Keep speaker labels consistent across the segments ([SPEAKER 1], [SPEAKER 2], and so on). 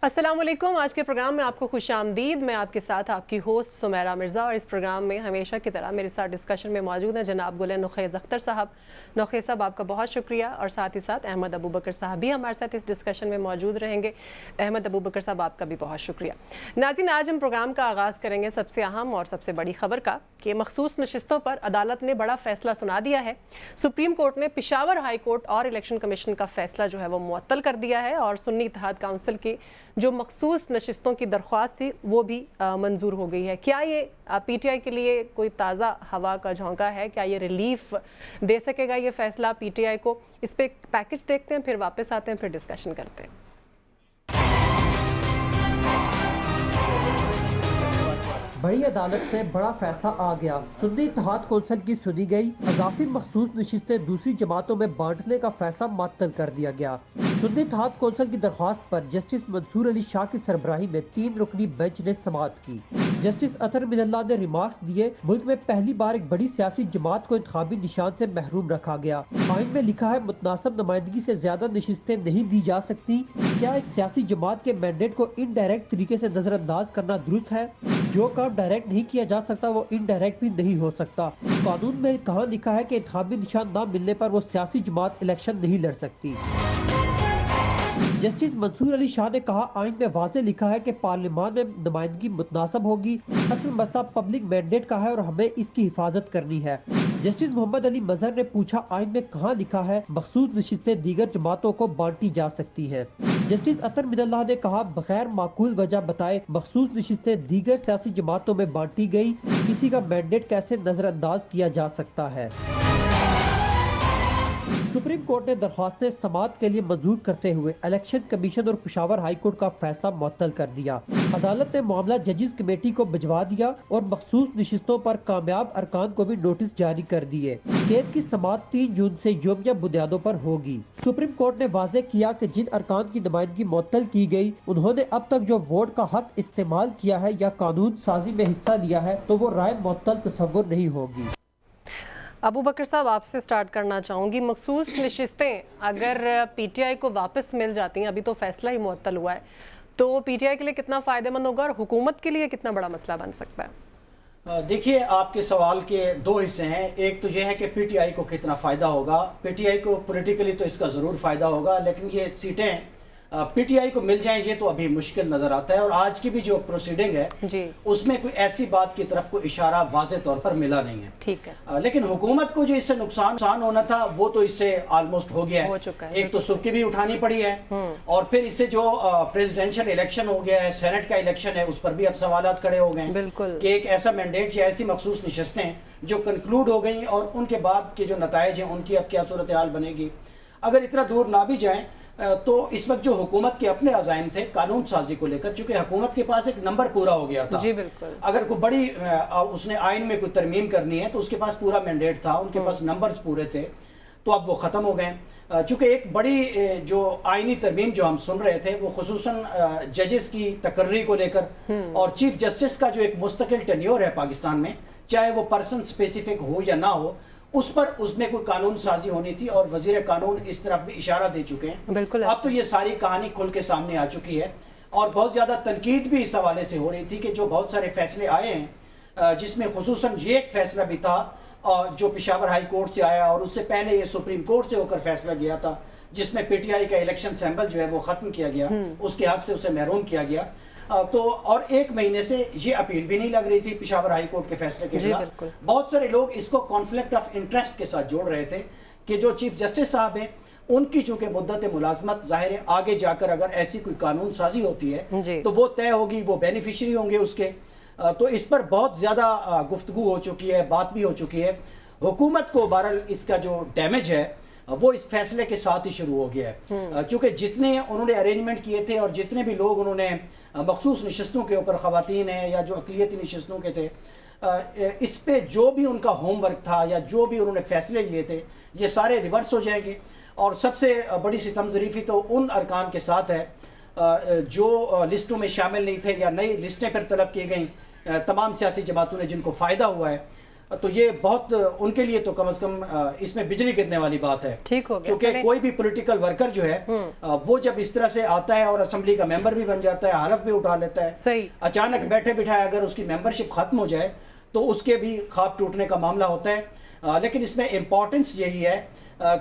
[SPEAKER 1] अस्सलाम वालेकुम। आज के प्रोग्राम में आपको खुश आमदीद। मैं आपके साथ आपकी होस्ट सुमेरा मिर्ज़ा, और इस प्रोग्राम में हमेशा की तरह मेरे साथ डिस्कशन में मौजूद हैं जनाब गुल नुखैज़ अख्तर साहब। नुखैज़ साहब, आपका बहुत शुक्रिया। और साथ ही साथ अहमद अबू बकर साहब भी हमारे साथ इस डिस्कशन में मौजूद रहेंगे। अहमद अबू बकर साहब, आपका भी बहुत शुक्रिया। नाज़रीन, आज हम प्रोग्राम का आगाज़ करेंगे सबसे अहम और सबसे बड़ी खबर का कि मखसूस नशिस्तों पर अदालत ने बड़ा फैसला सुना दिया है। सुप्रीम कोर्ट ने पेशावर हाई कोर्ट और इलेक्शन कमीशन का फैसला जो है वो मुअत्तल कर दिया है, और सुन्नी इत्तेहाद काउंसिल की जो मखसूस नशिस्तों की दरख्वास्त थी वो भी मंजूर हो गई है। क्या ये पीटीआई के लिए कोई ताज़ा हवा का झोंका है? क्या ये रिलीफ दे सकेगा ये फैसला पीटीआई को? इस पे पैकेज देखते हैं, फिर वापस आते हैं, फिर डिस्कशन करते हैं।
[SPEAKER 2] बड़ी अदालत से बड़ा फैसला आ गया। सुन्नी इत्तेहाद कौंसिल की सुनी गई अज़ाफ़ी मखसूस नशिस्तें दूसरी जमातों में बांटने का फैसला मुअत्तल कर दिया गया। सुन्नी इत्तेहाद कौंसिल की दरख्वास्त पर जस्टिस मंसूर अली शाह की सरबराही में 3 रुकनी बेंच ने समाअत की। जस्टिस अतर मिनल्लाह ने रिमार्क्स दिए, मुल्क में पहली बार एक बड़ी सियासी जमात को इंतखाबी निशान से महरूम रखा गया। आइन में लिखा है मुतनासिब नुमाइंदगी से ज्यादा नशिस्तें नहीं दी जा सकती। क्या एक सियासी जमात के मैंडेट को इनडायरेक्ट तरीके से नजरअंदाज करना दुरुस्त है? जो काम डायरेक्ट नहीं किया जा सकता वो इनडायरेक्ट भी नहीं हो सकता। कानून में कहाँ लिखा है कि इंतखाबी निशान न मिलने पर वो सियासी जमात इलेक्शन नहीं लड़ सकती। जस्टिस मंसूर अली शाह ने कहा, आइन में वाज़ेह लिखा है कि पार्लियामान में नुमाइंदगी मुतनासब होगी। असल मसला पब्लिक मैंडेट का है और हमें इसकी हिफाजत करनी है। जस्टिस मोहम्मद अली मजहर ने पूछा, आइन में कहाँ लिखा है मखसूस नशिस्तें दीगर जमातों को बांटी जा सकती हैं? जस्टिस अतर मिनल्लाह ने कहा, बगैर माकूल वजह बताए मखसूस नशिस्तें दीगर सियासी जमातों में बांटी गई। किसी का मैंडेट कैसे नजरअंदाज किया जा सकता है? सुप्रीम कोर्ट ने दरख्वास्तें समाअत के लिए मंजूर करते हुए इलेक्शन कमीशन और पेशावर हाई कोर्ट का फैसला मुअत्तल कर दिया। अदालत ने मामला जजेस कमेटी को भिजवा दिया और मखसूस नशिस्तों पर कामयाब अरकान को भी नोटिस जारी कर दिए। केस की समाअत 3 जून से योमिया बुनियादों पर होगी। सुप्रीम कोर्ट ने वाज़ेह किया कि जिन अरकान की नुमाइंदगी मुअत्तल की गई उन्होंने अब तक जो वोट का हक इस्तेमाल किया है या कानून साजी में हिस्सा लिया है तो वो राय मुअत्तल तसव्वुर नहीं होगी।
[SPEAKER 1] अबू बकर साहब, आपसे स्टार्ट करना चाहूँगी। मखसूस नशिस्तें अगर पीटीआई को वापस मिल जाती हैं, अभी तो फैसला ही मुअत्तल हुआ है, तो पीटीआई के लिए कितना फ़ायदेमंद होगा और हुकूमत के लिए कितना बड़ा मसला बन सकता है?
[SPEAKER 3] देखिए, आपके सवाल के 2 हिस्से हैं। एक तो ये है कि पीटीआई को कितना फ़ायदा होगा। पीटीआई को पॉलिटिकली तो इसका ज़रूर फ़ायदा होगा, लेकिन ये सीटें पीटीआई को मिल जाएं ये तो अभी मुश्किल नज़र आता है। और आज की भी जो प्रोसीडिंग है
[SPEAKER 1] जी,
[SPEAKER 3] उसमें कोई ऐसी बात की तरफ कोई इशारा वाज़े तौर पर मिला नहीं है।
[SPEAKER 1] ठीक है।
[SPEAKER 3] लेकिन हुकूमत को जो इससे नुकसान होना था वो तो इससे ऑलमोस्ट हो गया है।
[SPEAKER 1] हो चुका है।
[SPEAKER 3] एक तो सुर्खी भी उठानी पड़ी है, और फिर इससे जो प्रेसिडेंशियल इलेक्शन हो गया है, सेनेट का इलेक्शन है, उस पर भी अब सवालात खड़े हो गए
[SPEAKER 1] बिल्कुल
[SPEAKER 3] कि एक ऐसा मैंडेट या ऐसी मखसूस नशिस्तें जो कंक्लूड हो गई और उनके बाद के जो नताइज हैं उनकी अब क्या सूरत हाल बनेगी। अगर इतना दूर ना भी जाएं तो इस वक्त जो हुकूमत के अपने अज़ाइम थे कानून साजी को लेकर, चूंकि हुकूमत के पास एक नंबर पूरा हो गया था।
[SPEAKER 1] जी बिल्कुल।
[SPEAKER 3] अगर कोई बड़ी उसने आइन में कोई तरमीम करनी है तो उसके पास पूरा मैंडेट था, उनके पास नंबर्स पूरे थे, तो अब वो ख़त्म हो गए। चूंकि एक बड़ी जो आइनी तरमीम जो हम सुन रहे थे वो खुसूसन जजेस की तकर्री को लेकर और चीफ जस्टिस का जो एक मुस्तकिल टेन्योर है पाकिस्तान में, चाहे वो पर्सन स्पेसिफिक हो या ना हो, उस पर उसमें कोई कानून साजी होनी थी, और वजीर कानून इस तरफ भी इशारा दे चुके हैं।
[SPEAKER 1] बिल्कुल।
[SPEAKER 3] अब तो ये सारी कहानी खुल के सामने आ चुकी है, और बहुत ज़्यादा तनकीद भी इस हवाले से हो रही थी कि जो बहुत सारे फैसले आए हैं, जिसमें खुसूसन ये एक फैसला भी था जो पेशावर हाई कोर्ट से आया, और उससे पहले ये सुप्रीम कोर्ट से होकर फैसला गया था, जिसमें पीटीआई का इलेक्शन सैंपल जो है वो ख़त्म किया गया, उसके हक से उसे महरूम किया गया। तो और 1 महीने से ये अपील भी नहीं लग रही थी पेशावर हाई कोर्ट के फैसले के खिलाफ। बहुत सारे लोग इसको कॉन्फ्लिक्ट ऑफ इंटरेस्ट के साथ जोड़ रहे थे कि जो चीफ जस्टिस साहब हैं उनकी चूंकि मुद्दत मुलाजमत ज़ाहिर है आगे जाकर अगर ऐसी कोई कानून साजी होती है तो वो तय होगी, वो बेनिफिशरी होंगे उसके। तो इस पर बहुत ज़्यादा गुफ्तगू हो चुकी है, बात भी हो चुकी है। हुकूमत को बहरहाल इसका जो डैमेज है वो इस फैसले के साथ ही शुरू हो गया है, चूँकि जितने उन्होंने अरेंजमेंट किए थे और जितने भी लोग उन्होंने मखसूस नशिस्तों के ऊपर, ख़वातीन हैं या जो अक़लियती नशिस्तों के थे, इस पे जो भी उनका होमवर्क था या जो भी उन्होंने फैसले लिए थे ये सारे रिवर्स हो जाएंगे। और सबसे बड़ी सितम ज़रीफ़ी तो उन अरकान के साथ है जो लिस्टों में शामिल नहीं थे या नई लिस्टें पर तलब की गई तमाम सियासी जमातों ने जिनको फ़ायदा हुआ है। تو یہ بہت ان کے لیے تو کم از کم اس میں بجلی گرنے والی بات ہے.
[SPEAKER 1] ٹھیک ہو گیا.
[SPEAKER 3] کیونکہ کوئی بھی پولیٹیکل ورکر جو ہے وہ جب اس طرح سے آتا ہے اور اسمبلی کا ممبر بھی بن جاتا ہے, حلف بھی اٹھا لیتا ہے,
[SPEAKER 1] صحیح,
[SPEAKER 3] اچانک بیٹھے بٹھائے اگر اس کی ممبرشپ ختم ہو جائے تو اس کے بھی خواب ٹوٹنے کا معاملہ ہوتا ہے. لیکن اس میں امپورٹنس یہی ہے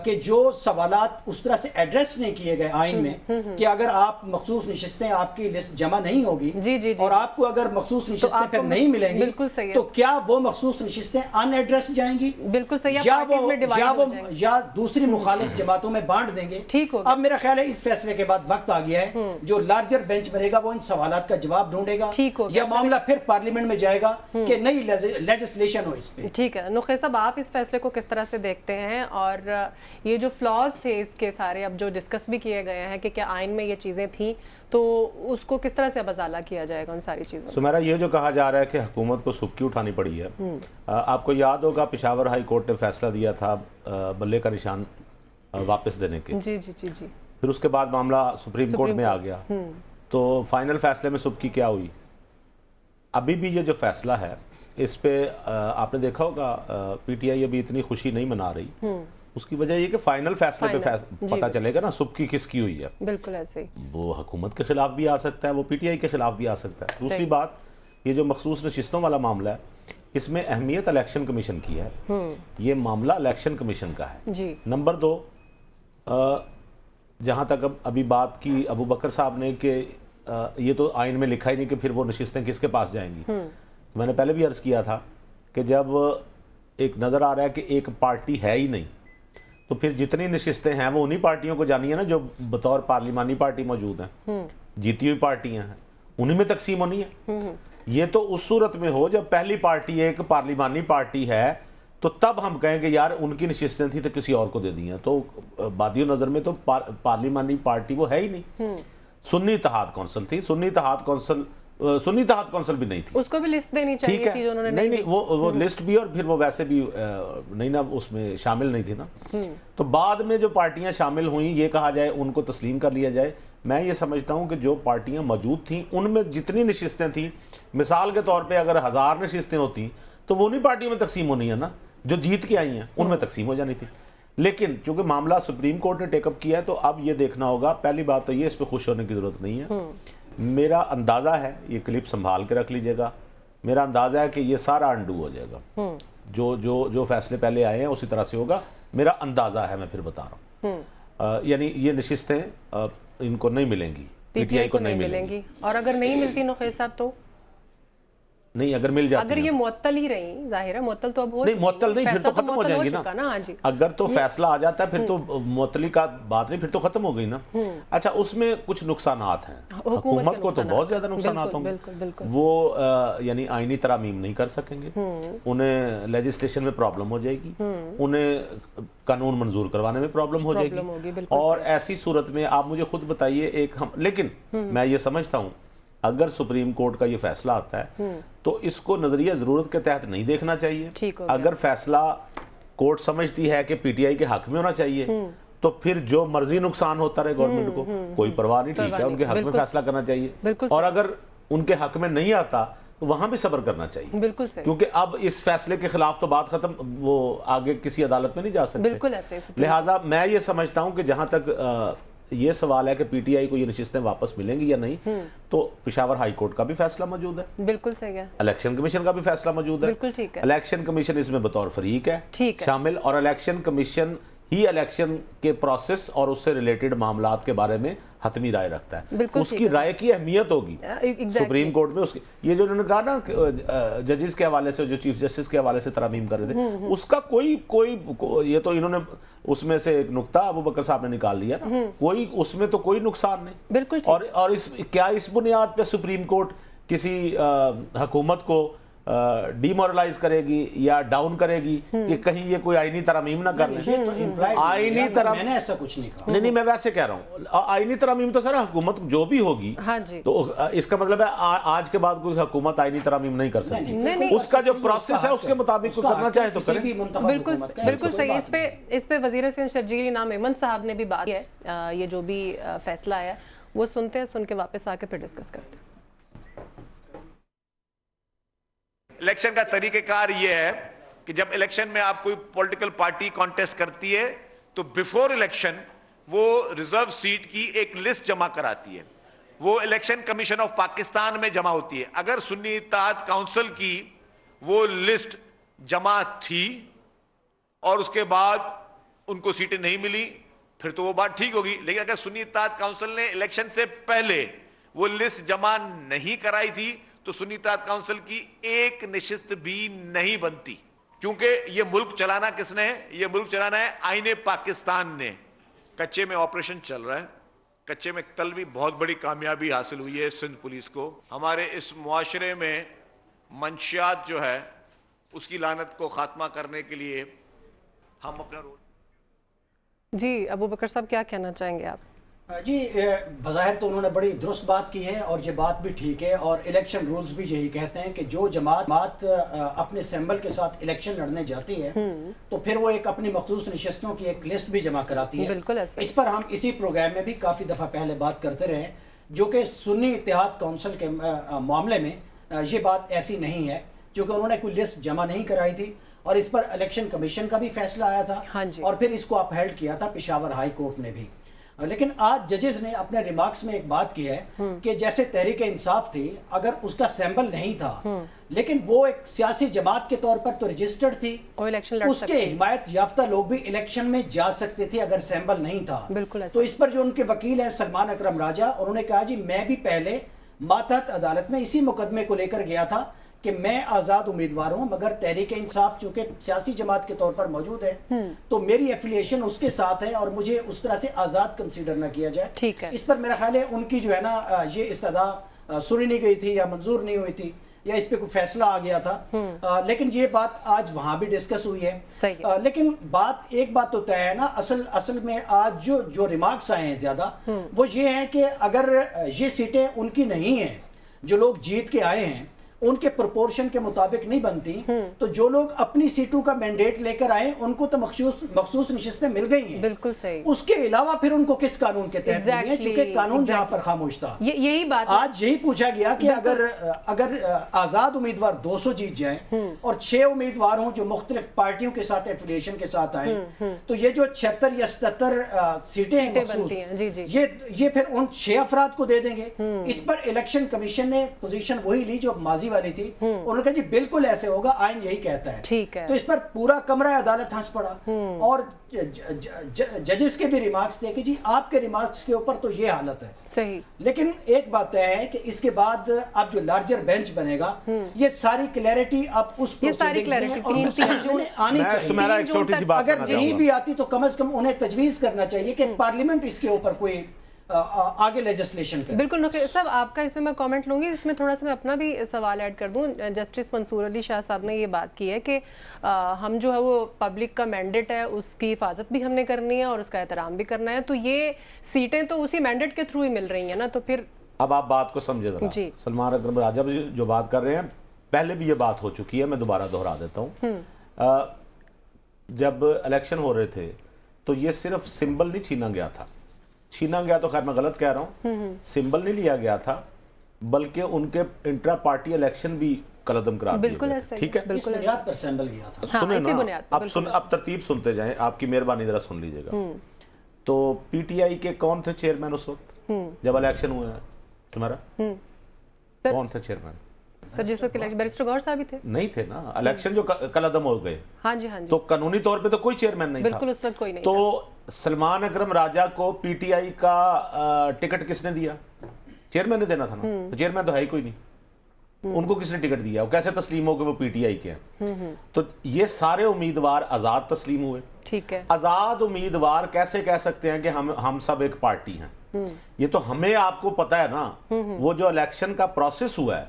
[SPEAKER 3] کہ جو سوالات اس طرح سے ایڈریس نہیں کیے گئے آئین میں کہ اگر آپ مخصوص نشستیں آپ کی لسٹ جمع نہیں ہوگی اور آپ کو اگر مخصوص نشستیں پھر نہیں ملیں گی تو کیا وہ مخصوص نشستیں ان ایڈریس جائیں گی,
[SPEAKER 1] بالکل صحیح,
[SPEAKER 3] یا دوسری مخالف جماعتوں میں بانٹ دیں گے. اب میرا خیال ہے اس فیصلے کے بعد وقت آ گیا ہے جو لارجر بینچ بنے گا وہ ان سوالات کا جواب ڈھونڈے گا, یا معاملہ پھر پارلیمنٹ میں جائے گا کہ نئی لیجسلیشن ہو اس پہ.
[SPEAKER 1] ٹھیک ہے نخیع صاحب, آپ اس فیصلے کو کس طرح سے دیکھتے ہیں, اور یہ جو فلاز تھے اس کے سارے اب جو ڈسکس بھی کیے گئے ہیں کہ کیا آئین میں یہ چیزیں تھیں تو اس کو کس طرح سے اب ازالہ کیا جائے گا ان ساری چیزوں؟
[SPEAKER 4] سمیرا, یہ جو کہا جا رہا ہے کہ حکومت کو سبکی اٹھانی پڑی ہے, آپ کو یاد ہوگا پشاور ہائی کورٹ نے فیصلہ دیا تھا بلے کا نشان واپس دینے کے.
[SPEAKER 1] جی جی جی جی.
[SPEAKER 4] پھر اس کے بعد معاملہ سپریم کورٹ میں آ گیا, تو فائنل فیصلے میں سبکی کیا ہوئی. ابھی بھی یہ جو فیصلہ ہے اس پہ آپ نے دیکھا ہوگا پی ٹی آئی ابھی اتنی خوشی نہیں منا رہی. اس کی وجہ یہ کہ فائنل فیصلے پہ پتہ چلے گا نا سبکی کس کی ہوئی ہے.
[SPEAKER 1] بالکل ایسے ہی,
[SPEAKER 4] وہ حکومت کے خلاف بھی آ سکتا ہے, وہ پی ٹی آئی کے خلاف بھی آ سکتا ہے. دوسری بات, یہ جو مخصوص نشستوں والا معاملہ ہے اس میں اہمیت الیکشن کمیشن کی ہے. یہ معاملہ الیکشن کمیشن کا ہے. نمبر 2, جہاں تک ابھی بات کی ابو بکر صاحب نے کہ یہ تو آئین میں لکھا ہی نہیں کہ پھر وہ نشستیں کس کے پاس جائیں گی. میں نے پہلے بھی عرض کیا تھا کہ جب ایک نظر آ رہا ہے کہ ایک پارٹی ہے ہی نہیں تو پھر جتنی نشستیں ہیں وہ انہی پارٹیوں کو جانی ہے نا جو بطور پارلیمانی پارٹی موجود ہیں, جیتی ہوئی پارٹیاں ہیں, انہی میں تقسیم ہونی ہے. یہ تو اس صورت میں ہو جب پہلی پارٹی ایک پارلیمانی پارٹی ہے تو تب ہم کہیں کہ یار ان کی نشستیں تھیں تو کسی اور کو دے دی ہیں. تو بادی نظر میں تو پارلیمانی پارٹی وہ ہے ہی نہیں. سنی اتحاد کونسل تھی, سنی اتحاد کونسل بھی نہیں تھی,
[SPEAKER 1] اس کو بھی لسٹ دینی چاہیے تھی جو انہوں نے
[SPEAKER 4] نہیں وہ لسٹ بھی اور پھر وہ ویسے بھی نہیں نا اس میں شامل نہیں تھی نا. تو بعد میں جو پارٹیاں شامل ہوئیں یہ کہا جائے ان کو تسلیم کر لیا جائے. میں یہ سمجھتا ہوں کہ جو پارٹیاں موجود تھیں ان میں جتنی نشستیں تھیں, مثال کے طور پہ اگر 1000 نشستیں ہوتی تو وہ انہی پارٹیوں میں تقسیم ہونی ہے نا جو جیت کے آئی ہیں, ان میں تقسیم ہو جانی تھی. لیکن چونکہ معاملہ سپریم کورٹ نے ٹیک اپ کیا ہے تو اب یہ دیکھنا ہوگا. پہلی بات تو یہ اس پہ خوش ہونے کی ضرورت نہیں ہے. میرا اندازہ ہے, یہ کلپ سنبھال کے رکھ لیجئے گا, میرا اندازہ ہے کہ یہ سارا انڈو ہو جائے گا. جو فیصلے پہلے آئے ہیں اسی طرح سے ہوگا, میرا اندازہ ہے, میں پھر بتا رہا ہوں. یعنی یہ نشستیں ان کو نہیں ملیں گی,
[SPEAKER 1] پی ٹی آئی کو نہیں ملیں گی, اور اگر نہیں ملتی نخیع صاحب تو
[SPEAKER 4] نہیں, اگر مل جاتی
[SPEAKER 1] اگر یہ معطل ہی رہی, ظاہر ہے معطل تو اب ہو
[SPEAKER 4] نہیں, معطل نہیں, پھر تو ختم ہو جائیں گی نا. اگر تو فیصلہ آ جاتا ہے پھر تو معطلی کا بات نہیں, پھر تو ختم ہو گئی نا. اچھا, اس میں کچھ نقصانات ہیں, حکومت کو تو بہت زیادہ نقصانات ہوں گے. وہ یعنی آئینی ترامیم نہیں کر سکیں گے, انہیں لیجسلیشن میں پرابلم ہو جائے گی, انہیں قانون منظور کروانے میں پرابلم ہو جائے گی. اور ایسی صورت میں آپ مجھے خود بتائیے لیکن میں یہ سمجھتا ہوں اگر سپریم کورٹ کا یہ فیصلہ آتا ہے تو اس کو نظریہ ضرورت کے تحت نہیں دیکھنا چاہیے. اگر فیصلہ کورٹ سمجھتی ہے کہ پی ٹی آئی کے حق میں ہونا چاہیے تو پھر جو مرضی نقصان ہوتا رہے گورنمنٹ کو, کوئی پرواہ نہیں, ٹھیک ہے, ان کے حق میں فیصلہ کرنا چاہیے. اور اگر ان کے حق میں نہیں آتا تو وہاں بھی صبر کرنا چاہیے, کیونکہ اب اس فیصلے کے خلاف تو بات ختم, وہ آگے کسی عدالت میں نہیں جا سکتے. لہٰذا میں یہ سمجھتا ہوں کہ جہاں تک یہ سوال ہے کہ پی ٹی آئی کو یہ نشستیں واپس ملیں گی یا نہیں, تو پشاور ہائی کورٹ کا بھی فیصلہ موجود ہے,
[SPEAKER 1] بالکل صحیح ہے,
[SPEAKER 4] الیکشن کمیشن کا بھی فیصلہ موجود ہے,
[SPEAKER 1] بالکل ٹھیک ہے.
[SPEAKER 4] الیکشن کمیشن اس میں بطور فریق ہے شامل, اور الیکشن کمیشن ہی الیکشن کے پروسیس اور اس سے ریلیٹڈ معاملات کے بارے میں حتمی رائے رکھتا ہے. اس کی رائے کی اہمیت ہوگی سپریم کورٹ میں. اس کی یہ جو انہوں نے کہا نا ججز کے حوالے سے, جو چیف جسٹس کے حوالے سے ترامیم کر رہے تھے, اس کا کوئی یہ تو انہوں نے اس میں سے ایک نقطہ ابو بکر صاحب نے نکال لیا نا, کوئی اس میں تو کوئی نقصان نہیں.
[SPEAKER 1] بالکل.
[SPEAKER 4] اور کیا اس بنیاد پہ سپریم کورٹ کسی حکومت کو ڈی مورلائز کرے گی یا ڈاؤن کرے گی کہ کہیں یہ کوئی آئینی ترامیم نہ کر لیں؟ آئینی ترامیم,
[SPEAKER 3] میں نے ایسا کچھ نہیں کہا.
[SPEAKER 4] نہیں, میں ویسے کہہ رہا ہوں آئینی ترامیم تو سر حکومت جو بھی ہوگی, تو اس کا مطلب ہے آج کے بعد کوئی حکومت آئینی ترامیم نہیں کر سکتی. اس کا جو پروسیس ہے اس کے مطابق کو کرنا چاہے تو کریں.
[SPEAKER 1] بالکل صحیح. اس پہ وزیر صحت شرجیل انعام ایمن صاحب نے بھی بات کی ہے. یہ جو بھی فیصلہ آیا وہ سنتے ہیں, سن کے واپس آ کے پھر ڈسکس کرتے ہیں.
[SPEAKER 5] الیکشن کا طریقہ کار یہ ہے کہ جب الیکشن میں آپ کوئی پولیٹیکل پارٹی کانٹیسٹ کرتی ہے تو بیفور الیکشن وہ ریزرو سیٹ کی ایک لسٹ جمع کراتی ہے، وہ الیکشن کمیشن آف پاکستان میں جمع ہوتی ہے. اگر سنی اتحاد کونسل کی وہ لسٹ جمع تھی اور اس کے بعد ان کو سیٹیں نہیں ملی پھر تو وہ بات ٹھیک ہوگی، لیکن اگر سنی اتحاد کونسل نے الیکشن سے پہلے وہ لسٹ جمع نہیں کرائی تھی تو سنی اتحاد کونسل کی ایک نشست بھی نہیں بنتی. کیونکہ یہ ملک چلانا کس نے ہے؟ یہ ملک چلانا ہے آئین پاکستان نے. کچے میں آپریشن چل رہا ہے، کچے میں کل بھی بہت بڑی کامیابی حاصل ہوئی ہے سندھ پولیس کو. ہمارے اس معاشرے میں منشیات جو ہے اس کی لعنت کو خاتمہ کرنے کے لیے ہم اپنا رول.
[SPEAKER 1] جی ابو بکر صاحب کیا کہنا چاہیں گے آپ؟
[SPEAKER 3] جی بظاہر تو انہوں نے بڑی درست بات کی ہے اور یہ بات بھی ٹھیک ہے، اور الیکشن رولز بھی یہی کہتے ہیں کہ جو جماعت اپنے سیمبل کے ساتھ الیکشن لڑنے جاتی ہے تو پھر وہ ایک اپنی مخصوص نشستوں کی ایک لسٹ بھی جمع کراتی ہے.
[SPEAKER 1] بالکل ایسا.
[SPEAKER 3] اس پر ہم اسی پروگرام میں بھی کافی دفعہ پہلے بات کرتے رہے، جو کہ سنی اتحاد کونسل کے معاملے میں یہ بات ایسی نہیں ہے، کیونکہ انہوں نے کوئی لسٹ جمع نہیں کرائی تھی اور اس پر الیکشن کمیشن کا بھی فیصلہ آیا تھا اور پھر اس کو اپہیلڈ کیا تھا پشاور ہائی کورٹ نے بھی. لیکن آج ججز نے اپنے ریمارکس میں ایک بات کی ہے کہ جیسے تحریک انصاف تھی، اگر اس کا سیمبل نہیں تھا لیکن وہ ایک سیاسی جماعت کے طور پر تو رجسٹرڈ تھی، اس کے حمایت یافتہ لوگ بھی الیکشن میں جا سکتے تھے اگر سیمبل نہیں تھا. تو اس پر جو ان کے وکیل ہیں سلمان اکرم راجہ، انہوں نے کہا جی میں بھی پہلے ماتحت عدالت میں اسی مقدمے کو لے کر گیا تھا کہ میں آزاد امیدوار ہوں، مگر تحریک انصاف چونکہ سیاسی جماعت کے طور پر موجود ہے تو میری ایفیلیشن اس کے ساتھ ہے اور مجھے اس طرح سے آزاد کنسیڈر نہ کیا جائے.
[SPEAKER 1] ٹھیک ہے.
[SPEAKER 3] اس پر میرا خیال ہے ان کی جو ہے نا یہ استدعا سنی نہیں گئی تھی یا منظور نہیں ہوئی تھی یا اس پہ کوئی فیصلہ آ گیا تھا، لیکن یہ بات آج وہاں بھی ڈسکس ہوئی ہے. لیکن ایک بات تو طے ہے نا، اصل میں آج جو ریمارکس آئے ہیں زیادہ وہ یہ ہیں کہ اگر یہ سیٹیں ان کی نہیں ہیں، جو لوگ جیت کے آئے ہیں ان کے پرپورشن کے مطابق نہیں بنتی تو جو لوگ اپنی سیٹوں کا مینڈیٹ لے کر آئے ان کو تو مخصوص نشستیں مل گئی ہیں.
[SPEAKER 1] بالکل صحیح.
[SPEAKER 3] اس کے علاوہ پھر ان کو کس قانون کے تحت ملی ہیں؟ چونکہ قانون جہاں پر خاموش تھا.
[SPEAKER 1] یہی بات
[SPEAKER 3] آج یہی پوچھا گیا کہ اگر آزاد امیدوار 200 جیت جائیں اور 6 امیدوار ہوں جو مختلف پارٹیوں کے ساتھ ایفیلیشن کے ساتھ آئیں تو یہ جو 76 یا 77 سیٹیں ہیں مخصوص یہ پھر ان 6 افراد کو دے دیں گے. اس پر الیکشن کمیشن نے پوزیشن وہی لی جو ماضی والی تھی. انہوں نے کہا جی بالکل ایسے ہوگا، آئین یہی کہتا ہے.
[SPEAKER 1] ٹھیک ہے.
[SPEAKER 3] تو اس پر پورا کمرہ عدالت ہنس پڑا اور ججز کے بھی ریمارکس تھے کہ جی آپ کے ریمارکس کے اوپر تو یہ حالت ہے.
[SPEAKER 1] صحیح.
[SPEAKER 3] لیکن ایک بات ہے کہ اس کے بعد اب جو لارجر بینچ بنے گا یہ ساری کلیئرٹی اب اس پروسیڈنگز میں آنی چاہیے. اگر نہیں بھی آتی تو کم از کم انہیں تجویز کرنا چاہیے کہ پارلیمنٹ اس کے اوپر کوئی آگے لیجسلیشن کرے.
[SPEAKER 1] بالکل نقی صاحب آپ کا اس میں کامنٹ لوں گی. اس میں تھوڑا سا میں اپنا بھی سوال ایڈ کر دوں. جسٹس منصور علی شاہ صاحب نے یہ بات کی ہے کہ ہم جو ہے وہ پبلک کا مینڈیٹ ہے اس کی حفاظت بھی ہم نے کرنی ہے اور اس کا احترام بھی کرنا ہے، تو یہ سیٹیں تو اسی مینڈیٹ کے تھرو ہی مل رہی ہیں نا. تو پھر
[SPEAKER 4] اب آپ بات کو سمجھے ذرا. سلمان اکرم راجہ جو بات کر رہے ہیں پہلے بھی یہ بات ہو چکی ہے، میں دوبارہ دہرا دیتا ہوں. جب الیکشن ہو رہے تھے تو یہ صرف سمبل نہیں چھینا گیا تھا. چھینا گیا تو خیر میں غلط کہہ رہا ہوں، سمبل نہیں لیا گیا تھا بلکہ ان کے انٹرا پارٹی الیکشن بھی قلعدم قرار دیے گئے تھے. ٹھیک ہے.
[SPEAKER 3] اس بنیاد پر سیمبل گیا تھا.
[SPEAKER 4] سنیں نا، اب ترتیب سنتے جائیں، آپ کی مہربانی ذرا سن لیجئے گا. تو پی ٹی آئی کے کون تھے چیئرمین اس وقت جب الیکشن ہوا ہے تمہارا؟ کون تھے چیئرمین؟
[SPEAKER 1] سر جس وقت بیرسٹر گوہر صاحب ہی تھے.
[SPEAKER 4] نہیں تھے نا، الیکشن جو قلعدم ہو گئے تو قانونی طور پہ تو کوئی چیئرمین نہیں تھا.
[SPEAKER 1] بالکل اس وقت کوئی نہیں.
[SPEAKER 4] تو سلمان اکرم راجہ کو پی ٹی آئی کا ٹکٹ کس نے دیا؟ چیئرمین نے دینا تھا نا. تو چیئرمین تو ہے ہی کوئی نہیں، ان کو کس نے ٹکٹ دیا؟ وہ کیسے تسلیم ہو کہ وہ پی ٹی آئی کے ہیں؟ تو یہ سارے امیدوار آزاد تسلیم ہوئے.
[SPEAKER 1] ٹھیک ہے.
[SPEAKER 4] آزاد امیدوار کیسے کہہ سکتے ہیں کہ ہم سب ایک پارٹی ہیں؟ یہ تو ہمیں آپ کو پتا ہے نا، وہ جو الیکشن کا پروسیس ہوا ہے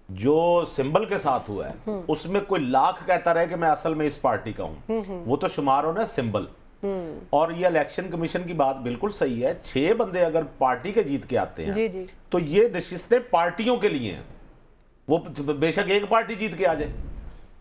[SPEAKER 4] جو سمبل کے ساتھ ہوا ہے اس میں کوئی لاکھ کہتا رہے کہ میں اصل میں اس پارٹی کا ہوں، وہ تو شمار ہونا سمبل. اور یہ الیکشن کمیشن کی بات بالکل صحیح ہے، 6 بندے اگر پارٹی کے جیت کے آتے ہیں تو یہ نشستیں پارٹیوں کے لیے ہیں. وہ بے شک ایک پارٹی جیت کے آ جائے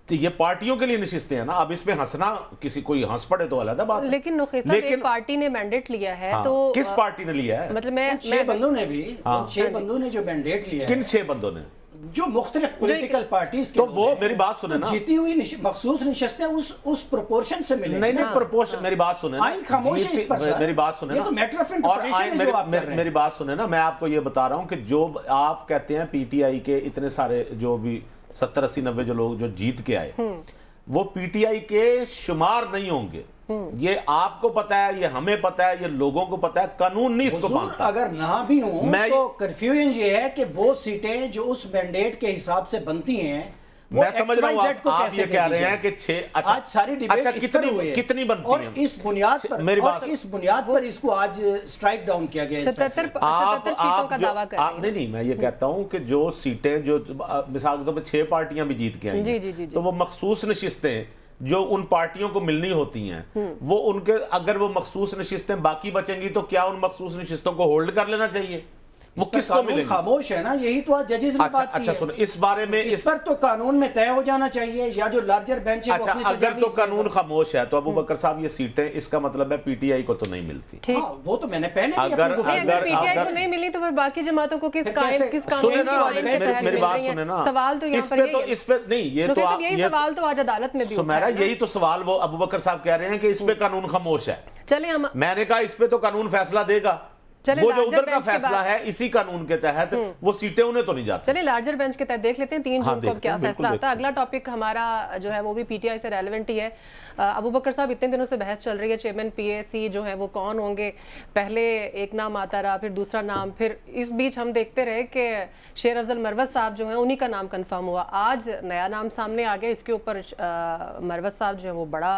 [SPEAKER 4] تو یہ پارٹیوں کے لیے نشستیں ہیں نا. اب اس میں ہنسنا کسی کوئی ہنس پڑے تو علیحدہ بات ہے.
[SPEAKER 1] لیکن نخیص صاحب ایک پارٹی نے مینڈیٹ لیا ہے تو
[SPEAKER 4] کس پارٹی نے لیا ہے؟
[SPEAKER 1] مطلب میں
[SPEAKER 3] 6 بندوں نے بھی 6 بندوں نے جو مینڈیٹ لیا ہے.
[SPEAKER 4] کن 6 بندوں نے؟
[SPEAKER 3] जो मुख्तलिफ पॉलिटिकल पार्टीज के
[SPEAKER 4] तो
[SPEAKER 3] लोग
[SPEAKER 4] वो
[SPEAKER 3] हैं,
[SPEAKER 4] मेरी बात सुने
[SPEAKER 3] तो
[SPEAKER 4] ना,
[SPEAKER 3] जीती हुई मखसूस नशिस्तें उस प्रोपोर्शन से मिलेंगी।
[SPEAKER 4] नहीं नहीं, प्रोपोर्शन, मेरी बात सुने ना,
[SPEAKER 3] आइन खामोश है इस पर सर।
[SPEAKER 4] मेरी बात सुने
[SPEAKER 3] ये
[SPEAKER 4] ना,
[SPEAKER 3] तो मैटर ऑफ
[SPEAKER 4] और
[SPEAKER 3] इंटरप्रिटेशन है जो आप कर रहे हैं।
[SPEAKER 4] मेरी बात सुने ना, मैं आपको ये बता रहा हूँ कि जो आप कहते हैं पीटीआई के इतने सारे जो भी 70 80 90 जो लोग जो जीत के आए, वो पीटीआई के शुमार नहीं होंगे। ये आपको पता है, ये हमें पता है, ये लोगों को पता है, कानून नहीं इसको
[SPEAKER 3] हुजूर,
[SPEAKER 4] मानता।
[SPEAKER 3] अगर ना भी हूं
[SPEAKER 4] मैं
[SPEAKER 3] तो कंफ्यूजन ये है कि वो सीटें जो उस मैंडेट के हिसाब से बनती हैं, वो
[SPEAKER 4] मैं समझ रहा हूं
[SPEAKER 3] XYZ को
[SPEAKER 4] आप
[SPEAKER 3] कैसे
[SPEAKER 4] ये कह
[SPEAKER 3] दे दी
[SPEAKER 4] रहे हैं
[SPEAKER 3] जाए?
[SPEAKER 4] कि 6, अच्छा,
[SPEAKER 3] आज सारी डिबेट
[SPEAKER 4] अच्छा,
[SPEAKER 3] इस पर हुई है।
[SPEAKER 4] कितनी बनती
[SPEAKER 3] और
[SPEAKER 4] हैं?
[SPEAKER 3] इस बुनियाद पर,
[SPEAKER 4] मेरी
[SPEAKER 3] और
[SPEAKER 4] बात,
[SPEAKER 3] इस बुनियाद पर इसको आज स्ट्राइक डाउन किया गया है इस फैसले पर।
[SPEAKER 1] 77 सीटों का दावा कर रही
[SPEAKER 4] नहीं नहीं, मैं ये कहता हूं कि जो सीटें जो मिसाल के तौर पर 6 पार्टियां भी जीत के आई
[SPEAKER 1] जी,
[SPEAKER 4] हैं,
[SPEAKER 1] जी, जी, जी।
[SPEAKER 4] तो वो मखसूस नशिस्तें जो उन पार्टियों को मिलनी होती हैं, वो उनके, अगर वो मखसूस नशिस्तें बाकी बचेंगी तो क्या उन मखसूस नशिस्तों को होल्ड कर लेना चाहिए? वो किसको
[SPEAKER 3] कानून
[SPEAKER 4] मिलेगी?
[SPEAKER 3] खामोश है ना, यही तो आज जजेस ने
[SPEAKER 4] अच्छा
[SPEAKER 3] बात की
[SPEAKER 4] अच्छा,
[SPEAKER 3] है।
[SPEAKER 4] सुनो, इस बारे में
[SPEAKER 3] इस पर तो कानून में तय हो जाना चाहिए, या जो लार्जर बेंच है वो
[SPEAKER 4] अच्छा,
[SPEAKER 3] अपनी
[SPEAKER 4] अगर तो
[SPEAKER 3] तजवीज़
[SPEAKER 4] कानून
[SPEAKER 3] देगा।
[SPEAKER 4] खामोश है तो अबू बकर साहब ये सीटें, इसका मतलब है पीटीआई को तो नहीं मिलती।
[SPEAKER 1] ठीक,
[SPEAKER 3] हाँ, वो तो मैंने पहले भी
[SPEAKER 4] अगर-
[SPEAKER 3] अपनी गुफ्तगू
[SPEAKER 1] अगर
[SPEAKER 3] में
[SPEAKER 1] पीटीआई
[SPEAKER 3] कहा।
[SPEAKER 1] को नहीं मिली तो फिर बाकी जमातों को किस
[SPEAKER 3] फिर कैसे-
[SPEAKER 1] कानून
[SPEAKER 4] सुने ना,
[SPEAKER 1] के तहत
[SPEAKER 4] मेरी
[SPEAKER 1] मिल
[SPEAKER 4] बात
[SPEAKER 1] रही
[SPEAKER 4] सुने ना,
[SPEAKER 1] है? सवाल तो यहाँ
[SPEAKER 4] इस
[SPEAKER 1] पर
[SPEAKER 4] पे
[SPEAKER 1] यही
[SPEAKER 4] तो,
[SPEAKER 1] है।
[SPEAKER 4] इस पे नहीं, ये
[SPEAKER 1] तो
[SPEAKER 4] तो आप,
[SPEAKER 1] यही
[SPEAKER 4] ये
[SPEAKER 1] सवाल तो आज अदालत में भी
[SPEAKER 4] सुमेरा,
[SPEAKER 1] उठा है ना।
[SPEAKER 4] यही तो सवाल वो अबू बकर साहब कह रहे हैं कि इस पे कानून खामोश है।
[SPEAKER 1] चले हम
[SPEAKER 4] मैंने कहा इस पे तो कानून फैसला देगा,
[SPEAKER 1] चले
[SPEAKER 4] वो जो
[SPEAKER 1] लार्जर
[SPEAKER 4] उधर का
[SPEAKER 1] बेंच के
[SPEAKER 4] फैसला
[SPEAKER 1] बाद-
[SPEAKER 4] है इसी कानून के तहत वो सीटें उन्हें तो नहीं जाती।
[SPEAKER 1] चलिए लार्जर बेंच के तहत देख लेते हैं 3
[SPEAKER 4] हाँ,
[SPEAKER 1] जून को
[SPEAKER 4] देखते
[SPEAKER 1] क्या
[SPEAKER 4] हैं, बिल्कुल
[SPEAKER 1] फैसला आता
[SPEAKER 4] देखते
[SPEAKER 1] है।
[SPEAKER 4] हैं।
[SPEAKER 1] अगला टॉपिक हमारा जो है वो भी पीटीआई से रेलेवेंट ही है। अबू बकर साहब, इतने दिनों से बहस चल रही है चेयरमैन पीएसी जो है वो कौन होंगे। पहले एक नाम आता रहा, फिर दूसरा नाम, फिर इस बीच हम देखते रहे कि शेर अफजल मरवत साहब जो है उन्हीं का नाम कंफर्म हुआ। आज नया नाम सामने आ गया, इसके ऊपर मरवत साहब जो है वो बड़ा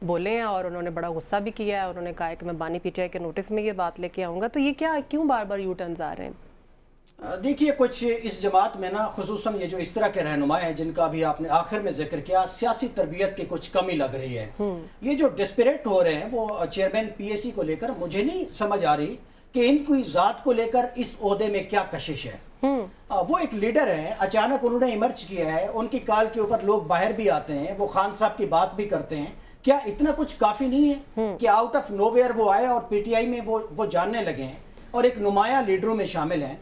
[SPEAKER 1] बोले हैं और उन्होंने बड़ा गुस्सा भी किया है। उन्होंने कहा है कि मैं बानी पीटीआई के नोटिस में ये बात लेके आऊँगा। तो ये क्या, क्यों बार बार यू टर्न्स आ रहे हैं?
[SPEAKER 3] देखिए, कुछ इस जमात में ना, खुसूसन ये जो इस तरह के रहनुमा हैं जिनका भी आपने आखिर में जिक्र किया, सियासी तरबियत की कुछ कमी लग रही है। ये जो डिस्परेट हो रहे हैं वो चेयरमैन पीएसी को लेकर, मुझे नहीं समझ आ रही कि इनकी ज़ात को लेकर इस ओहदे में क्या कशिश है। वो एक लीडर है, अचानक उन्होंने इमर्ज किया है, उनकी कॉल के ऊपर लोग बाहर भी आते हैं, वो खान साहब की बात भी करते हैं। क्या इतना कुछ काफ़ी नहीं है कि आउट ऑफ नोवेयर वो आए और पीटीआई में वो जानने लगे हैं और एक नुमाया लीडरों में शामिल हैं?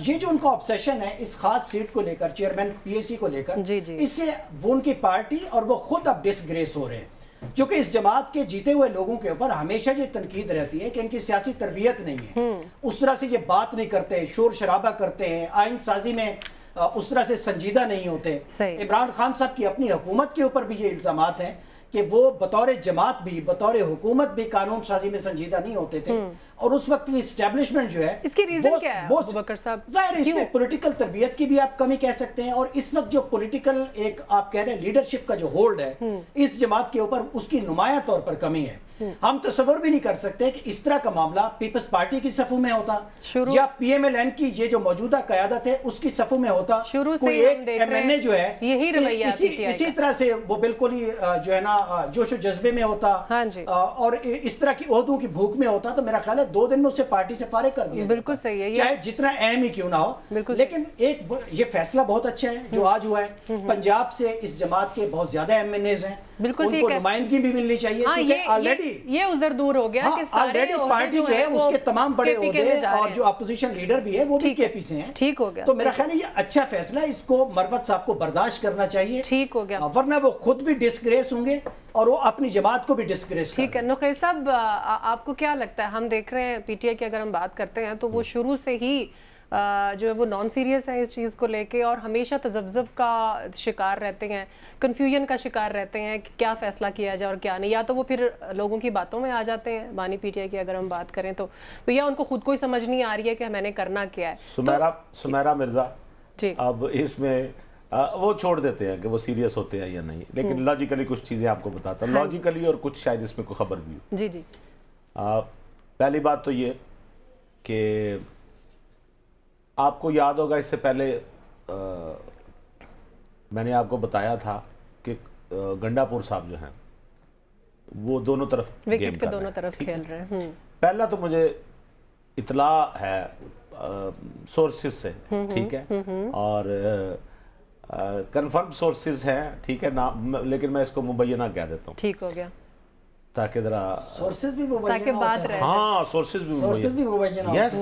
[SPEAKER 3] ये जो उनका ऑब्सेशन है इस खास सीट को लेकर, चेयरमैन पीएसी को लेकर,
[SPEAKER 1] जी, जी।
[SPEAKER 3] इससे वो उनकी पार्टी और वो खुद अब डिसग्रेस हो रहे हैं। जो कि इस जमात के जीते हुए लोगों के ऊपर हमेशा ये तनकीद रहती है कि इनकी सियासी तरबियत नहीं है, उस तरह से ये बात नहीं करते, शोर शराबा करते हैं, आइन साजी में उस तरह से संजीदा नहीं होते। इमरान खान साहब की अपनी हुकूमत के ऊपर भी ये इल्जामात हैं कि वो बतौर जमात भी, बतौर हुकूमत भी कानून साजी में संजीदा नहीं होते थे। और उस वक्त की एस्टेब्लिशमेंट जो है,
[SPEAKER 1] इसकी रीजन क्या है अबू बकर साहब?
[SPEAKER 3] जाहिर है इसमें पॉलिटिकल तरबियत की भी आप कमी कह सकते हैं, और इस वक्त जो पॉलिटिकल एक आप कह रहे हैं लीडरशिप का जो होल्ड है इस जमात के ऊपर, उसकी नुमाया तौर पर कमी है। हम तस्वर भी नहीं कर सकते कि इस तरह का मामला पीपल्स पार्टी की सफों में होता या पीएमएलएन की ये जो मौजूदा क़यादत है उसकी सफों में होता।
[SPEAKER 1] शुरू से
[SPEAKER 3] कोई एक एमएनए जो है
[SPEAKER 1] यही रवैया
[SPEAKER 3] इसी तरह से वो बिल्कुल ही जो है ना जोश और जज्बे में होता।
[SPEAKER 1] हाँ जी।
[SPEAKER 3] और इस तरह की ओहदों की भूख में होता, तो मेरा ख्याल है 2 दिन में उसे पार्टी से फारिग कर दिया।
[SPEAKER 1] बिल्कुल सही है,
[SPEAKER 3] चाहे जितना अहम ही क्यों ना हो। लेकिन एक ये फैसला बहुत अच्छा है जो आज हुआ है। पंजाब से इस जमात के बहुत ज्यादा एमएनएज हैं,
[SPEAKER 1] बिल्कुल ठीक
[SPEAKER 3] उनको
[SPEAKER 1] है,
[SPEAKER 3] नुमाइंदगी भी मिलनी चाहिए।
[SPEAKER 1] हाँ, ये उधर दूर हो गया कि सारे
[SPEAKER 3] पार्टी जो है उसके तमाम बड़े ओहदे और जो अपोजिशन लीडर भी है वो भी केपी से हैं।
[SPEAKER 1] ठीक हो गया।
[SPEAKER 3] तो मेरा ख्याल है ये अच्छा फैसला है, इसको मरवत साहब को बर्दाश्त करना चाहिए।
[SPEAKER 1] ठीक हो गया,
[SPEAKER 3] वरना वो खुद भी डिस्ग्रेस होंगे और वो अपनी जमात को भी डिस्ग्रेस।
[SPEAKER 1] ठीक है नुखैर साहब, आपको क्या लगता है? हम देख रहे हैं पीटीआई की अगर हम बात करते हैं तो वो शुरू से ही जो है वो नॉन सीरियस है इस चीज़ को लेके और हमेशा तजब्ज़ब का शिकार रहते हैं, कन्फ्यूजन का शिकार रहते हैं कि क्या फ़ैसला किया जाए और क्या नहीं। या तो वो फिर लोगों की बातों में आ जाते हैं, बानी पीटीआई की अगर हम बात करें तो या उनको खुद को ही समझ नहीं आ रही है कि मैंने करना क्या है।
[SPEAKER 4] सुमेरा मिर्ज़ा
[SPEAKER 1] जी,
[SPEAKER 4] अब इसमें वो छोड़ देते हैं कि वो सीरियस होते हैं या नहीं, लेकिन लॉजिकली कुछ चीज़ें आपको बताता हूँ, लॉजिकली और कुछ शायद इसमें कोई खबर भी हो।
[SPEAKER 1] जी जी।
[SPEAKER 4] पहली बात तो ये कि आपको याद होगा इससे पहले मैंने आपको बताया था कि गंडापुर साहब जो हैं वो दोनों तरफ
[SPEAKER 1] विकेट के दोनों तरफ खेल रहे हैं।
[SPEAKER 4] पहला तो मुझे इतला है सोर्सेज से, ठीक है, और कंफर्म सोर्सेज हैं, ठीक है ना, लेकिन मैं इसको मुबैना कह देता हूँ।
[SPEAKER 1] ठीक हो गया।
[SPEAKER 4] ताकि जरा
[SPEAKER 3] सोर्सेज भी मुबैना
[SPEAKER 1] ताकि बात
[SPEAKER 3] होता है।
[SPEAKER 1] रहे।
[SPEAKER 4] हाँ सोर्सेज भी
[SPEAKER 3] सोर्सेज भी मुबैना होता है।
[SPEAKER 4] यस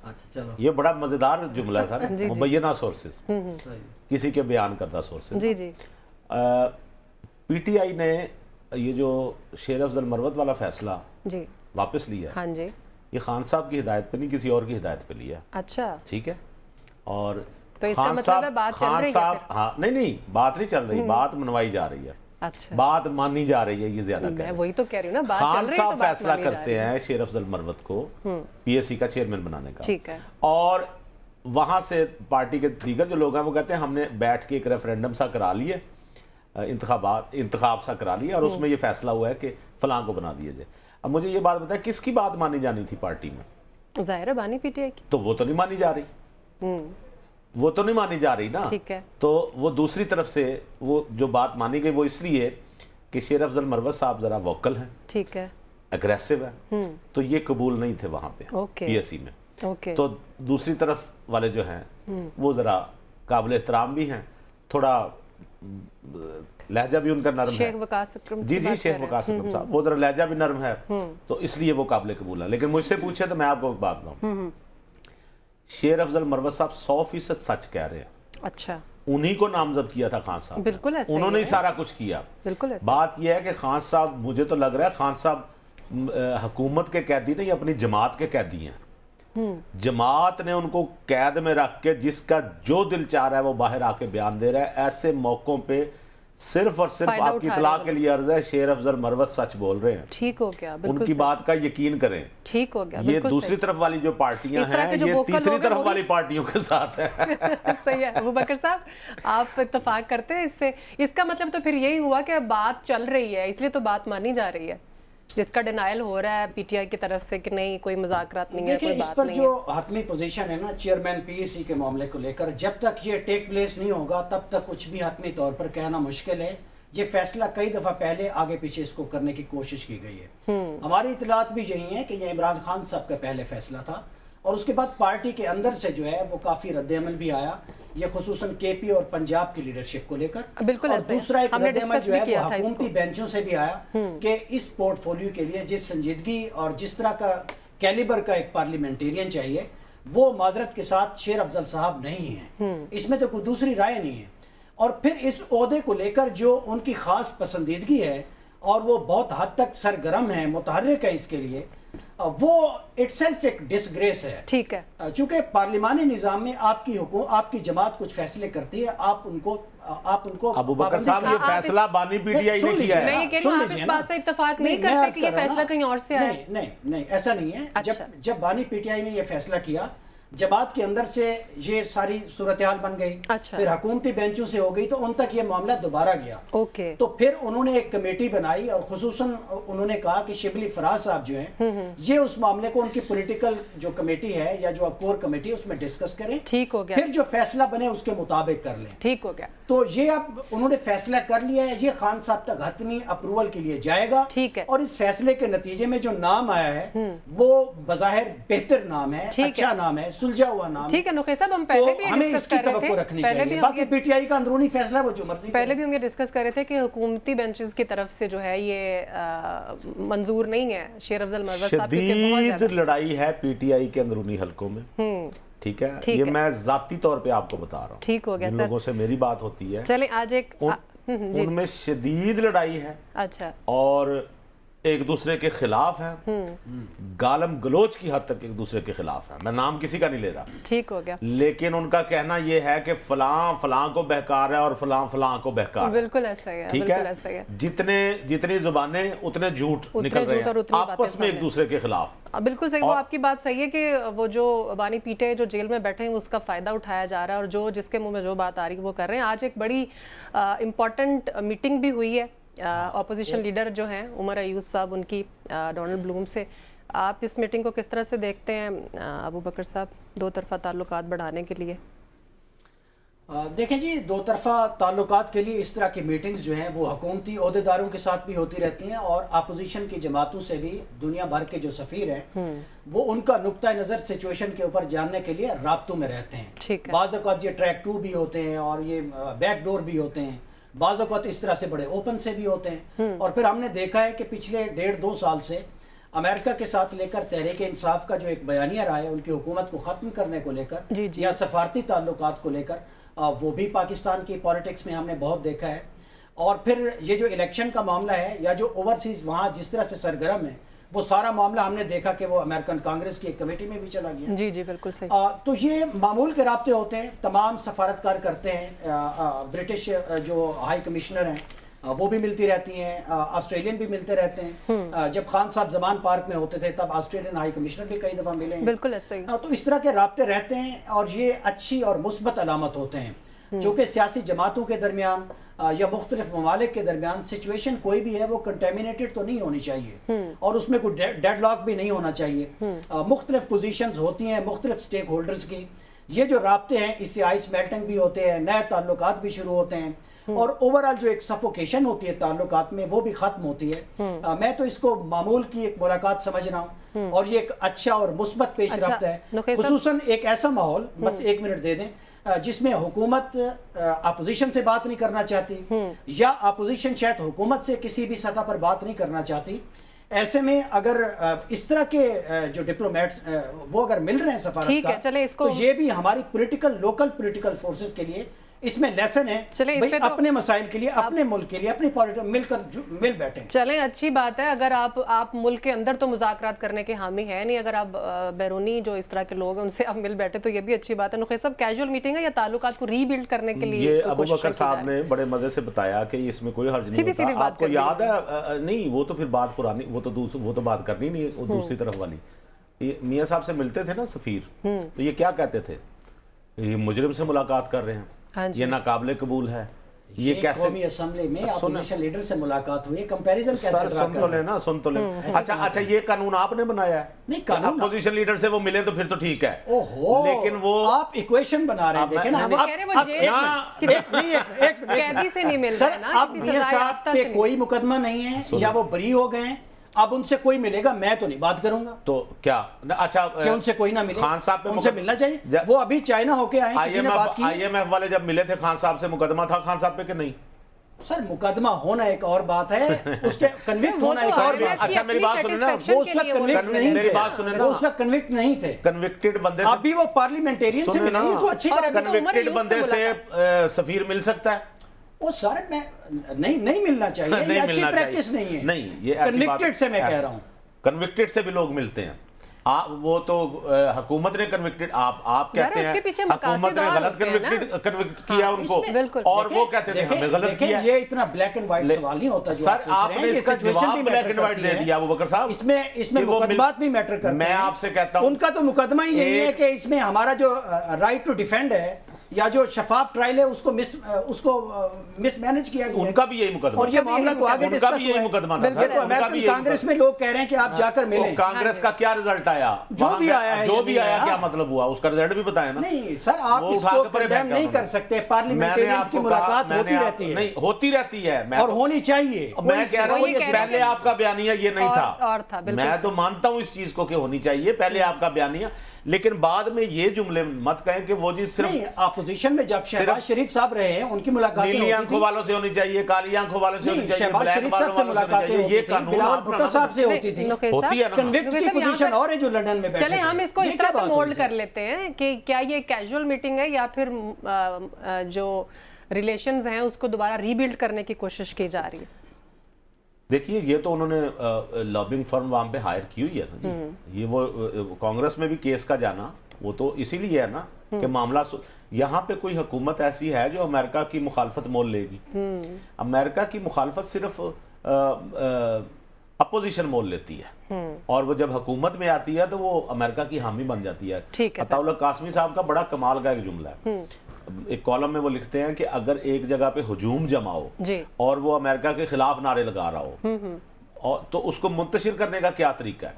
[SPEAKER 3] अच्छा चलो
[SPEAKER 4] ये बड़ा मजेदार जुमला है सर
[SPEAKER 1] जी।
[SPEAKER 4] मुबैना सोर्सेज
[SPEAKER 3] सही।
[SPEAKER 4] किसी के बयान करदा सोर्सेज
[SPEAKER 1] जी जी
[SPEAKER 4] पीटीआई ने ये जो शेर अफजल मरवत वाला फैसला
[SPEAKER 1] जी
[SPEAKER 4] वापस लिया है
[SPEAKER 1] हाँ जी
[SPEAKER 4] ये खान साहब की हिदायत पे नहीं किसी और की हिदायत पे लिया है,
[SPEAKER 1] अच्छा
[SPEAKER 4] ठीक है। और
[SPEAKER 1] तो इसका
[SPEAKER 4] खान
[SPEAKER 1] मतलब है
[SPEAKER 4] साहब
[SPEAKER 1] बात चल
[SPEAKER 4] खान
[SPEAKER 1] रही है
[SPEAKER 4] साहब
[SPEAKER 1] फिर?
[SPEAKER 4] हाँ नहीं बात नहीं चल रही बात मनवाई जा रही है
[SPEAKER 1] अच्छा
[SPEAKER 4] बात मानी जा रही है ये ज्यादा कह
[SPEAKER 1] मैं
[SPEAKER 4] रहे हैं।
[SPEAKER 1] वही तो कह रही हूँ ना बात चल
[SPEAKER 4] खान
[SPEAKER 1] रही है
[SPEAKER 4] साहब
[SPEAKER 1] तो बात
[SPEAKER 4] फैसला
[SPEAKER 1] मानी जा
[SPEAKER 4] करते
[SPEAKER 1] रही है।
[SPEAKER 4] हैं शेर अफजल मरवत को पीएससी का चेयरमैन बनाने का,
[SPEAKER 1] ठीक है
[SPEAKER 4] और वहां से पार्टी के दीगर जो लोग हैं वो कहते हैं हमने बैठ के एक रेफरेंडम सा करा लिए, इंतखाब सा करा लिया और उसमें ये फैसला हुआ है कि फलां को बना दिया जाए। अब मुझे ये बात बताया किसकी बात मानी जानी थी पार्टी में?
[SPEAKER 1] जाहिर है बानी पीटीआई की।
[SPEAKER 4] तो वो तो नहीं मानी जा रही, वो तो नहीं मानी जा रही ना।
[SPEAKER 1] ठीक है।
[SPEAKER 4] तो वो दूसरी तरफ से वो जो बात मानी गई वो इसलिए कि शेर अफजल मरवत साहब जरा वोकल हैं,
[SPEAKER 1] ठीक है
[SPEAKER 4] अग्रेसिव है, तो ये कबूल नहीं थे वहां पे
[SPEAKER 1] ओके।
[SPEAKER 4] पीएससी में।
[SPEAKER 1] ओके
[SPEAKER 4] तो दूसरी तरफ वाले जो हैं वो जरा काबिल एहतराम भी हैं, थोड़ा लहजा भी उनका नरम
[SPEAKER 1] शेख
[SPEAKER 4] है।
[SPEAKER 1] वकास अकरम
[SPEAKER 4] जी
[SPEAKER 1] की
[SPEAKER 4] जी
[SPEAKER 1] बात
[SPEAKER 4] शेख
[SPEAKER 1] कर रहे हैं।
[SPEAKER 4] वकास अकरम साहब वो जरा लहजा भी नरम है, तो इसलिए वो काबिल कबूल है। लेकिन मुझसे पूछे तो मैं आपको एक बात बताऊं, शेर अफजल मरवत साहब 100% सच कह रहे हैं।
[SPEAKER 1] अच्छा
[SPEAKER 4] उन्हीं को नामजद किया था खान साहब,
[SPEAKER 1] बिल्कुल ऐसा ही
[SPEAKER 4] उन्होंने ही
[SPEAKER 1] है।
[SPEAKER 4] सारा कुछ किया।
[SPEAKER 1] बिल्कुल ऐसा।
[SPEAKER 4] बात यह है कि खान साहब, मुझे तो लग रहा है खान साहब हुकूमत के कैदी नहीं अपनी जमात के कैदी हैं। जमात ने उनको कैद में रख के जिसका जो दिल चाह रहा है वो बाहर आके बयान दे रहा है। ऐसे मौकों पे सिर्फ और सिर्फ
[SPEAKER 1] फायदा
[SPEAKER 4] आपकी
[SPEAKER 1] उठा
[SPEAKER 4] इतला
[SPEAKER 1] रहे
[SPEAKER 4] के लिए अर्ज है, शेर अफजल मरवत सच बोल रहे हैं,
[SPEAKER 1] ठीक हो गया बिल्कुल
[SPEAKER 4] उनकी
[SPEAKER 1] सही।
[SPEAKER 4] बात का यकीन करें।
[SPEAKER 1] ठीक हो गया
[SPEAKER 4] ये
[SPEAKER 1] बिल्कुल
[SPEAKER 4] दूसरी
[SPEAKER 1] सही।
[SPEAKER 4] तरफ वाली जो पार्टियां
[SPEAKER 1] इस तरह
[SPEAKER 4] हैं
[SPEAKER 1] के जो
[SPEAKER 4] ये
[SPEAKER 1] वोकल
[SPEAKER 4] तीसरी
[SPEAKER 1] लोग हैं
[SPEAKER 4] तरफ
[SPEAKER 1] वो
[SPEAKER 4] वाली
[SPEAKER 1] भी-
[SPEAKER 4] पार्टियों के साथ है।
[SPEAKER 1] सही है अबू बकर साहब, आप इत्तेफाक करते हैं इससे? इसका मतलब तो फिर यही हुआ कि बात चल रही है इसलिए तो बात मानी जा रही है, जिसका डिनायल हो रहा है पीटीआई की तरफ से कि नहीं कोई मुज़ाकरात नहीं है,
[SPEAKER 3] देखिए
[SPEAKER 1] कोई
[SPEAKER 3] इस
[SPEAKER 1] बात
[SPEAKER 3] पर
[SPEAKER 1] नहीं
[SPEAKER 3] जो
[SPEAKER 1] है।
[SPEAKER 3] हतमी पोजीशन है ना चेयरमैन पीएससी के मामले को लेकर, जब तक ये टेक प्लेस नहीं होगा तब तक कुछ भी हतमी तौर पर कहना मुश्किल है। ये फैसला कई दफा पहले आगे पीछे इसको करने की कोशिश की गई है। हमारी इतलात भी यही है कि ये इमरान खान साहब का पहले फैसला था और उसके बाद पार्टी के अंदर से जो है वो काफी रद्द-ए-अमल भी आया, ये खुसूसन केपी और पंजाब की लीडरशिप को लेकर।
[SPEAKER 1] बिल्कुल
[SPEAKER 3] और
[SPEAKER 1] ऐसा है।
[SPEAKER 3] दूसरा एक
[SPEAKER 1] हमने
[SPEAKER 3] रद्द-ए-अमल
[SPEAKER 1] डिस्कस
[SPEAKER 3] जो
[SPEAKER 1] भी
[SPEAKER 3] है
[SPEAKER 1] किया
[SPEAKER 3] वो
[SPEAKER 1] था
[SPEAKER 3] हुकूमती
[SPEAKER 1] इसको।
[SPEAKER 3] बेंचों से भी आया कि इस पोर्टफोलियो के लिए जिस संजीदगी और जिस तरह का कैलिबर का एक पार्लियामेंटेरियन चाहिए वो माजरत के साथ शेर अफजल साहब नहीं है, इसमें तो कोई दूसरी राय नहीं है। और फिर इस ओहदे को लेकर जो उनकी खास पसंदीदगी है और वो बहुत हद तक सरगर्म है, मुतहर्रिक है इसके लिए, वो इटसेल्फ एक डिसग्रेस है।
[SPEAKER 1] ठीक है।
[SPEAKER 3] चूंकि पार्लिमानी निज़ाम में आपकी जमात कुछ फैसले करती है, आप उनको
[SPEAKER 4] अबू बकर
[SPEAKER 3] पाबंदी
[SPEAKER 4] साहब ये
[SPEAKER 3] करें।
[SPEAKER 4] फैसला बानी पीटीआई ने किया
[SPEAKER 1] मैं
[SPEAKER 4] है।
[SPEAKER 1] ये कह रही हूँ, आप इस बात से इत्तेफाक नहीं करते कि ये फैसला कहीं और से आया?
[SPEAKER 3] नहीं ऐसा नहीं है।
[SPEAKER 1] अच्छा।
[SPEAKER 3] जब बानी पीटीआई ने ये फैसला किया, जमात के अंदर से ये सारी सूरत हाल बन गई,
[SPEAKER 1] अच्छा।
[SPEAKER 3] फिर हुकूमती बेंचों से हो गई तो उन तक ये मामला दोबारा गया।
[SPEAKER 1] ओके।
[SPEAKER 3] तो फिर उन्होंने एक कमेटी बनाई और खुसूसन उन्होंने कहा कि शिबली फराज साहब जो हैं ये उस मामले को उनकी पॉलिटिकल जो कमेटी है या जो कोर कमेटी है उसमें डिस्कस करें,
[SPEAKER 1] ठीक हो गया।
[SPEAKER 3] फिर जो फैसला बने उसके मुताबिक कर लें।
[SPEAKER 1] ठीक हो गया।
[SPEAKER 3] तो ये अब उन्होंने फैसला कर लिया है, ये खान साहब तक हतमी अप्रूवल के लिए जाएगा।
[SPEAKER 1] ठीक है।
[SPEAKER 3] और इस फैसले के नतीजे में जो नाम आया है वो बज़ाहिर बेहतर नाम है,
[SPEAKER 1] ठीक
[SPEAKER 3] अच्छा
[SPEAKER 1] है।
[SPEAKER 3] नाम है, सुलझा हुआ नाम है।
[SPEAKER 1] ठीक है नुखै साहब, हम पहले भी
[SPEAKER 3] तो हमें
[SPEAKER 1] डिस्कस
[SPEAKER 3] इसकी
[SPEAKER 1] कर रहे
[SPEAKER 3] तवक्को
[SPEAKER 1] थे,
[SPEAKER 3] रखनी
[SPEAKER 1] पहले भी
[SPEAKER 3] चाहिए।
[SPEAKER 1] हम
[SPEAKER 3] बाकी
[SPEAKER 1] ये
[SPEAKER 3] पीटीआई का अंदरूनी फैसला है वो जो मर्जी
[SPEAKER 1] पहले भी हम ये डिस्कस कर रहे थे कि हुकूमती बेंचेस की तरफ से जो है ये मंजूर नहीं है शेर अफजल मरवत साहब, क्योंकि बहुत
[SPEAKER 4] शदीद
[SPEAKER 1] ज्यादा।
[SPEAKER 4] लड़ाई है पीटीआई के अंदरूनी हलकों में, ठीक है।
[SPEAKER 1] ठीक
[SPEAKER 4] ये
[SPEAKER 1] है।
[SPEAKER 4] मैं जाती तौर पे आपको बता रहा हूँ,
[SPEAKER 1] ठीक हो गया
[SPEAKER 4] जिन
[SPEAKER 1] सर।
[SPEAKER 4] लोगों से मेरी बात होती है
[SPEAKER 1] चलें आज एक जी।
[SPEAKER 4] उनमें शदीद लड़ाई है
[SPEAKER 1] अच्छा।
[SPEAKER 4] और एक दूसरे के खिलाफ है, गालम गलोच की हद तक एक दूसरे के खिलाफ है। मैं नाम किसी का नहीं ले रहा,
[SPEAKER 1] ठीक हो गया।
[SPEAKER 4] लेकिन उनका कहना यह है कि फलां फलां को बहका रहा है और फलां फलां को बहका रहा है।
[SPEAKER 1] बिल्कुल ऐसा ही है,
[SPEAKER 4] ठीक
[SPEAKER 1] बिल्कुल
[SPEAKER 4] है,
[SPEAKER 1] ऐसा ही है।
[SPEAKER 4] जितनी जुबानें उतने झूठ
[SPEAKER 1] उतने
[SPEAKER 4] निकल रहे
[SPEAKER 1] झूठ और
[SPEAKER 4] हैं
[SPEAKER 1] उतनी बातें
[SPEAKER 4] आपस में एक
[SPEAKER 1] सामने।
[SPEAKER 4] दूसरे के खिलाफ।
[SPEAKER 1] बिल्कुल सही, वो आपकी बात सही है कि वो जो बानी पीटे जो जेल में बैठे हैं उसका फायदा उठाया जा रहा है और जो जिसके मुंह में जो बात आ रही है वो कर रहे हैं। आज एक बड़ी इम्पॉर्टेंट मीटिंग भी हुई है अपोजिशन लीडर जो हैं उमर अयूब साहब, उनकी डोनाल्ड ब्लूम से। आप इस मीटिंग को किस तरह से देखते हैं अबू बकर साहब, दो तरफा ताल्लुकात बढ़ाने के लिए?
[SPEAKER 3] देखें जी, दो तरफा ताल्लुकात के लिए इस तरह की मीटिंग्स जो हैं वो हुकूमती ओहदेदारों के साथ भी होती रहती हैं और अपोजिशन की जमातों से भी। दुनिया भर के जो सफ़ीर हैं वो उनका नुक्ता नज़र सिचुएशन के ऊपर जानने के लिए राब्तों में रहते हैं।
[SPEAKER 1] ठीक है।
[SPEAKER 3] बाज़ औक़ात ये ट्रैक 2 भी होते हैं और ये बैक डोर भी होते हैं। बाज़ औक़ात इस तरह से बड़े ओपन से भी होते हैं। और फिर हमने देखा है कि पिछले 1.5-2 साल से अमेरिका के साथ लेकर तहरीक इंसाफ का जो एक बयानिया रहा है उनकी हुकूमत को ख़त्म करने को लेकर या सफारती ताल्लुकात को लेकर, वो भी पाकिस्तान की पॉलिटिक्स में हमने बहुत देखा है। और फिर ये जो इलेक्शन का मामला है या जो ओवरसीज़ वहाँ जिस तरह से सरगर्म है, वो सारा मामला हमने देखा कि वो अमेरिकन कांग्रेस की एक कमेटी में भी चला गया।
[SPEAKER 1] जी जी बिल्कुल सही।
[SPEAKER 3] तो ये मामूल के राब्ते होते हैं, तमाम सफारतकार करते हैं, ब्रिटिश जो हाई कमिश्नर हैं वो भी मिलती रहती हैं, ऑस्ट्रेलियन भी मिलते रहते हैं। जब खान साहब जमान पार्क में होते थे तब ऑस्ट्रेलियन हाई कमिश्नर भी कई दफ़ा मिले हैं।
[SPEAKER 1] बिल्कुल ऐसे ही।
[SPEAKER 3] तो इस तरह के राब्ते रहते हैं और ये अच्छी और मुस्बत अलामत होते हैं। चूँकि सियासी जमातों के दरमियान या मुख्तलिफ ममालिक के दरमियान सिचुएशन कोई भी है वो कंटेमिनेटेड तो नहीं होनी चाहिए और उसमें कोई डेडलॉक भी नहीं होना चाहिए। मुख्तलिफ पोजीशंस होती हैं मुख्तलिफ स्टेक होल्डर्स की। ये जो राब्ते हैं इससे आइस मेल्टिंग भी होते हैं, नए ताल्लुकात भी शुरू होते हैं और ओवरऑल जो एक सफोकेशन होती है ताल्लुकात में वो भी ख़त्म होती है। मैं तो इसको मामूल की एक मुलाकात समझ रहा हूँ और ये एक अच्छा और मुस्बत पेश रफ्त है। खुसूसन एक ऐसा माहौल, बस 1 मिनट दे दें, जिसमें हुकूमत अपोजिशन से बात नहीं करना चाहती या अपोजिशन शायद हुकूमत से किसी भी सतह पर बात नहीं करना चाहती। ऐसे में अगर इस तरह के जो डिप्लोमेट्स वो अगर मिल रहे हैं सफारतकार, तो ये भी हमारी लोकल पॉलिटिकल फोर्सेस के लिए इसमें लेसन है। भाई अपने मसाइल के लिए, अपने मुल्क के लिए, अपनी पॉलिटिक्स मिल बैठे।
[SPEAKER 1] चलें, अच्छी बात है। अगर आप मुल्क के अंदर तो मुज़ाकरात करने के हामी है नहीं, अगर आप बैरूनी जो इस तरह के लोग हैं उनसे आप मिल बैठे तो ये भी अच्छी बात है। नुखैर साहब, कैजुअल मीटिंग है या ताल्लुकात को रीबिल्ड करने के लिए?
[SPEAKER 4] ये अबू बकर साहब ने बड़े मजे से बताया कि इसमें कोई हर्ज नहीं होता। आपको याद है? नहीं, वो तो फिर बात पुरानी, वो तो बात करनी नहीं, वो दूसरी तरफ वाली। मियाँ साहब से मिलते थे ना सफीर, तो ये क्या कहते थे? ये मुजरिम से मुलाकात कर रहे हैं, ये नाकाबिले कबूल है। ये कैसे
[SPEAKER 3] कौमी असेंबली में अपोजिशन लीडर से मुलाकात हुई, कंपैरिजन कैसे
[SPEAKER 4] सर सुन तो ले। अच्छा, ये कानून आपने बनाया है?
[SPEAKER 3] नहीं, कानून
[SPEAKER 4] अपोजिशन लीडर से वो मिले तो फिर तो ठीक है।
[SPEAKER 3] ओहो,
[SPEAKER 4] लेकिन वो
[SPEAKER 3] आप इक्वेशन बना रहे हैं। देखें ना,
[SPEAKER 1] कैदी से नहीं मिल रहा है ना,
[SPEAKER 3] अब मियां साहब पे कोई मुकदमा नहीं है या वो बरी हो गए हैं, अब उनसे कोई मिलेगा, मैं तो नहीं बात करूंगा।
[SPEAKER 4] तो क्या? अच्छा,
[SPEAKER 3] क्या उनसे कोई ना मिले?
[SPEAKER 4] खान साहब पे
[SPEAKER 3] उनसे मिलना चाहिए। वो अभी चाइना होके आए, किसी ने बात की?
[SPEAKER 4] IMF वाले जब मिले थे खान साहब से, मुकदमा था खान साहब पे कि नहीं?
[SPEAKER 3] सर, मुकदमा होना एक और बात है, उसके कन्विक्ट होना एक और बात।
[SPEAKER 4] अच्छा, मेरी बात सुने ना,
[SPEAKER 3] वो उस वक्त कन्विक्ट नहीं थे।
[SPEAKER 4] मेरी बात सुने ना,
[SPEAKER 3] वो उस वक्त कन्विक्ट नहीं थे।
[SPEAKER 4] कन्विक्टेड बंदे से
[SPEAKER 3] अभी वो पार्लियामेंटेरियन से मिले तो अच्छी बात है।
[SPEAKER 4] कन्विक्टेड बंदे से सफीर मिल सकता है?
[SPEAKER 3] वो सारे नहीं मिलना चाहिए, ये अच्छी प्रैक्टिस नहीं है।
[SPEAKER 4] नहीं, ये
[SPEAKER 3] कन्विक्टेड से मैं कह रहा हूँ।
[SPEAKER 4] कन्विक्टेड से भी लोग मिलते हैं। वो तो हुकूमत ने कन्विक्टेड, आप कहते हैं हुकूमत ने गलत कन्विक्ट किया उनको, और वो कहते थे हमें गलत किया।
[SPEAKER 3] ये इतना ब्लैक एंड व्हाइट सवाल नहीं होता।
[SPEAKER 4] सर, आपने इसका जवाब ब्लैक एंड व्हाइट दे दिया अबू बकर साहब।
[SPEAKER 3] इसमें मुकदमात भी मैटर करते हैं।
[SPEAKER 4] मैं आपसे कहता हूं,
[SPEAKER 3] उनका तो मुकदमा ही यही है कि इसमें हमारा जो राइट टू डिफेंड है या जो शफाफ ट्रायल है उसको मिसमैनेज किया गया।
[SPEAKER 4] उनका भी यही मुकदमा,
[SPEAKER 3] और ये मामला तो आगे डिस्कस
[SPEAKER 4] हुआ। यही मुकदमा था।
[SPEAKER 3] तो अमेरिकन कांग्रेस में लोग कह रहे हैं कि आप जाकर मिलें।
[SPEAKER 4] कांग्रेस का क्या रिजल्ट आया?
[SPEAKER 3] जो भी आया
[SPEAKER 4] क्या मतलब हुआ, उसका रिजल्ट भी बताया ना।
[SPEAKER 3] नहीं सर, आप इसको कंडेम नहीं कर सकते। पार्लियामेंटेरियंस की मुलाकात होती रहती है।
[SPEAKER 4] नहीं, होती रहती है और
[SPEAKER 3] होनी चाहिए।
[SPEAKER 4] मैं कह रहा हूँ पहले आपका बयानिया ये नहीं था। मैं तो मानता हूँ इस चीज को कि होनी चाहिए पहले आपका बयानिया, लेकिन बाद में ये जुमले मत कहें कि वो जी सिर्फ
[SPEAKER 3] नहीं, अपोजिशन में जब शहबाज शरीफ साहब रहे हैं उनकी मुलाकातें
[SPEAKER 4] नीली आंखों वालों से होनी चाहिए, काली आंखों वालों से होनी चाहिए,
[SPEAKER 3] शहबाज शरीफ साहब से मुलाकातें होती थी, बिलावल भुट्टो साहब से होती थी,
[SPEAKER 4] होती है ना।
[SPEAKER 3] कन्विक्ट की पोजीशन और है जो लंदन में बैठे।
[SPEAKER 1] चले हम इसको इस तरह से मोल्ड कर लेते हैं कि क्या ये कैजुअल मीटिंग है या फिर जो रिलेशंस हैं उसको दोबारा रीबिल्ड करने की कोशिश की जा रही है?
[SPEAKER 4] देखिए, ये तो उन्होंने लॉबिंग फर्म वहां पे हायर की हुई है ना जी। ये वो कांग्रेस में भी केस का जाना वो तो इसीलिए है ना कि मामला यहाँ पे कोई हुकूमत ऐसी है जो अमेरिका की मुखालफत मोल लेगी। अमेरिका की मुखालफत सिर्फ अपोजिशन मोल लेती है और वो जब हुकूमत में आती है तो वो अमेरिका की हामी बन जाती है। अताउल्लाह कासमी साहब का बड़ा कमाल का एक जुमला है, एक कॉलम में वो लिखते हैं कि अगर एक जगह पे हुजूम जमा हो और वो अमेरिका के खिलाफ नारे लगा रहा हो और तो उसको मुंतशिर करने का क्या तरीका है?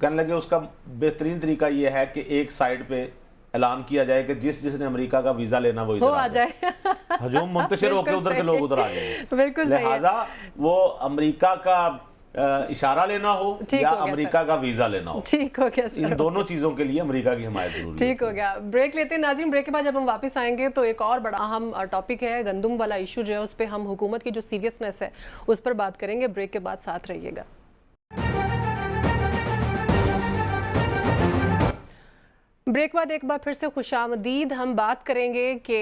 [SPEAKER 4] कहने लगे उसका बेहतरीन तरीका ये है कि एक साइड पे ऐलान किया जाए कि जिसने अमेरिका का वीजा लेना वो इधर आ जाए, हुजूम मुंतशिर होकर उधर के लोग उधर आ जाएंगे। लिहाजा वो अमेरिका का इशारा लेना हो या अमेरिका का वीजा लेना हो,
[SPEAKER 1] ठीक हो गया सर,
[SPEAKER 4] इन दोनों चीजों के लिए अमेरिका की हिमायत जरूरी है।
[SPEAKER 1] ठीक हो गया। ब्रेक लेते हैं नाज़रीन, ब्रेक के बाद जब हम वापस आएंगे तो एक और बड़ा अहम टॉपिक है गंदम वाला इशू जो है, उस पर हम हुकूमत की जो सीरियसनेस है उस पर बात करेंगे। ब्रेक के बाद साथ रहिएगा। ब्रेक बाद एक बार फिर से खुशामदीद। हम बात करेंगे कि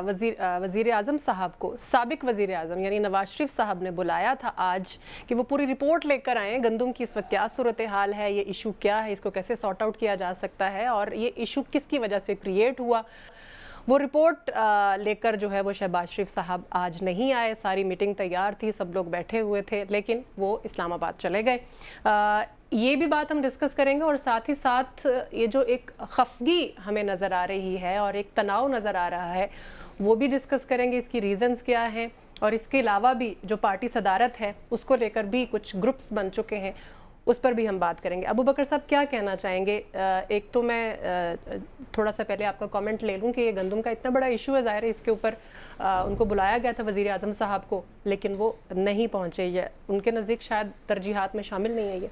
[SPEAKER 1] वज़ीर आज़म साहब को साबिक वज़ीर आज़म यानी नवाज शरीफ साहब ने बुलाया था आज कि वो पूरी रिपोर्ट लेकर आएँ, गंदम की इस वक्त क्या सूरत हाल है, ये इशू क्या है, इसको कैसे सॉर्ट आउट किया जा सकता है और ये इशू किसकी वजह से क्रिएट हुआ। वो रिपोर्ट लेकर जो है वो शहबाज शरीफ साहब आज नहीं आए। सारी मीटिंग तैयार थी, सब लोग बैठे हुए थे, लेकिन वो इस्लामाबाद चले गए। ये भी बात हम डिस्कस करेंगे और साथ ही साथ ये जो एक खफगी हमें नज़र आ रही है और एक तनाव नज़र आ रहा है वो भी डिस्कस करेंगे, इसकी रीज़न्स क्या हैं। और इसके अलावा भी जो पार्टी सदारत है उसको लेकर भी कुछ ग्रुप्स बन चुके हैं, उस पर भी हम बात करेंगे। अबू बकर साहब क्या कहना चाहेंगे? एक तो मैं थोड़ा सा पहले आपका कमेंट ले लूँ कि ये गंदम का इतना बड़ा इशू है, ज़ाहिर है इसके ऊपर उनको बुलाया गया था वज़ीर आज़म साहब को, लेकिन वो नहीं पहुँचे, ये उनके नज़दीक शायद तरजीहात में शामिल नहीं है। ये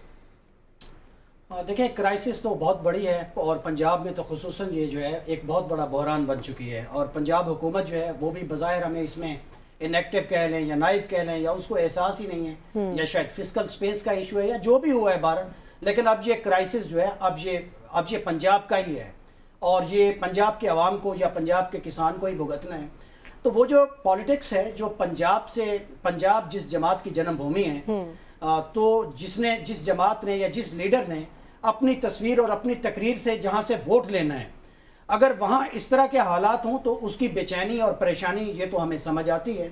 [SPEAKER 3] देखिए, क्राइसिस तो बहुत बड़ी है और पंजाब में तो खुसूसन ये जो है एक बहुत बड़ा बहरान बन चुकी है और पंजाब हुकूमत जो है वो भी बज़ाहिर हमें इसमें इनएक्टिव कह लें या नाइफ कह लें या उसको एहसास ही नहीं है या शायद फिजिकल स्पेस का इशू है या जो भी हुआ है बाहर, लेकिन अब ये क्राइसिस जो है अब ये पंजाब का ही है और ये पंजाब के अवाम को या पंजाब के किसान को ही भुगतना है। तो वो जो पॉलिटिक्स है जो पंजाब जिस जमात की जन्मभूमि है, तो जिस जमात ने या जिस लीडर ने अपनी तस्वीर और अपनी तकरीर से जहाँ से वोट लेना है, अगर वहाँ इस तरह के हालात हों तो उसकी बेचैनी और परेशानी ये तो हमें समझ आती है।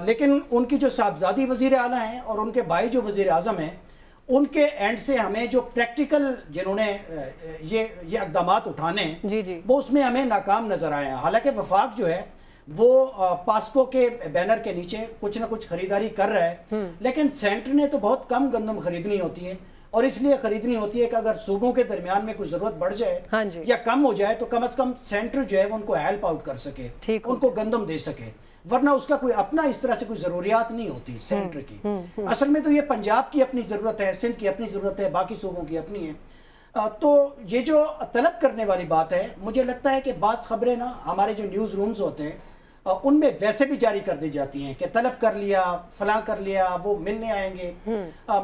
[SPEAKER 3] लेकिन उनकी जो साहबजादी वज़ीर आला हैं और उनके भाई जो वज़ीर आज़म हैं, उनके एंड से हमें जो प्रैक्टिकल जिन्होंने ये इक़दामात उठाने हैं वो उसमें हमें नाकाम नज़र आए हैं। हालांकि वफाक जो है वो पास्को के बैनर के नीचे कुछ ना कुछ खरीदारी कर रहा है, लेकिन सेंटर ने तो बहुत कम गंदम खरीदनी होती है और इसलिए खरीदनी होती है कि अगर सूबों के दरमियान में कुछ ज़रूरत बढ़ जाए या कम हो जाए तो कम से कम सेंटर जो है वो उनको हेल्प आउट कर सके, उनको गंदम दे सके, वरना उसका कोई अपना इस तरह से कोई ज़रूरियात नहीं होती सेंटर की। असल में तो ये पंजाब की अपनी ज़रूरत है, सिंध की अपनी ज़रूरत है, बाकी सूबों की अपनी है। तो ये जो तलब करने वाली बात है, मुझे लगता है कि बाज़ खबरें ना हमारे जो न्यूज़ रूम्स होते हैं उनमें वैसे भी जारी कर दी जाती हैं कि तलब कर लिया, फलां कर लिया, वो मिलने आएंगे।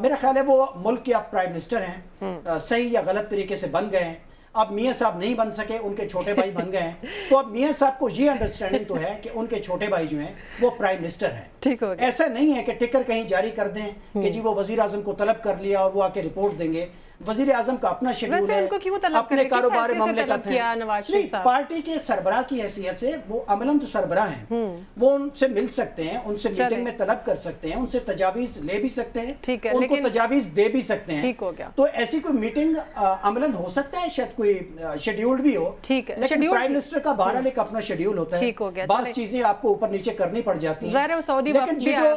[SPEAKER 3] मेरा ख्याल है वो मुल्क के अब प्राइम मिनिस्टर हैं, सही या गलत तरीके से बन गए हैं। अब मियाँ साहब नहीं बन सके, उनके छोटे भाई बन गए हैं, तो अब मियाँ साहब को ये अंडरस्टैंडिंग तो है कि उनके छोटे भाई जो हैं वो प्राइम मिनिस्टर हैं।
[SPEAKER 1] ठीक हो गया।
[SPEAKER 3] ऐसा नहीं है कि टिकर कहीं जारी कर दें कि जी वो वज़ीर आज़म को तलब कर लिया और वो आके रिपोर्ट देंगे। वज़ीर आज़म का अपना शेड्यूल है, अपने कारोबार मामलेकत हैं। पार्टी के सरबराह की हैसियत से वो अमलन तो सरबराह हैं, वो उनसे मिल सकते हैं, उनसे मीटिंग में तलब कर सकते हैं, उनसे तजावीज़ ले भी सकते हैं, उनको तजावीज़ दे भी सकते हैं।
[SPEAKER 1] ठीक हो गया।
[SPEAKER 3] तो ऐसी कोई मीटिंग अमलन हो सकता है, शायद कोई शेड्यूल्ड भी हो, लेकिन प्राइम मिनिस्टर का बहरहाल एक अपना शेड्यूल होता है, बात चीजें आपको ऊपर नीचे करनी पड़ जाती हैं। लेकिन जो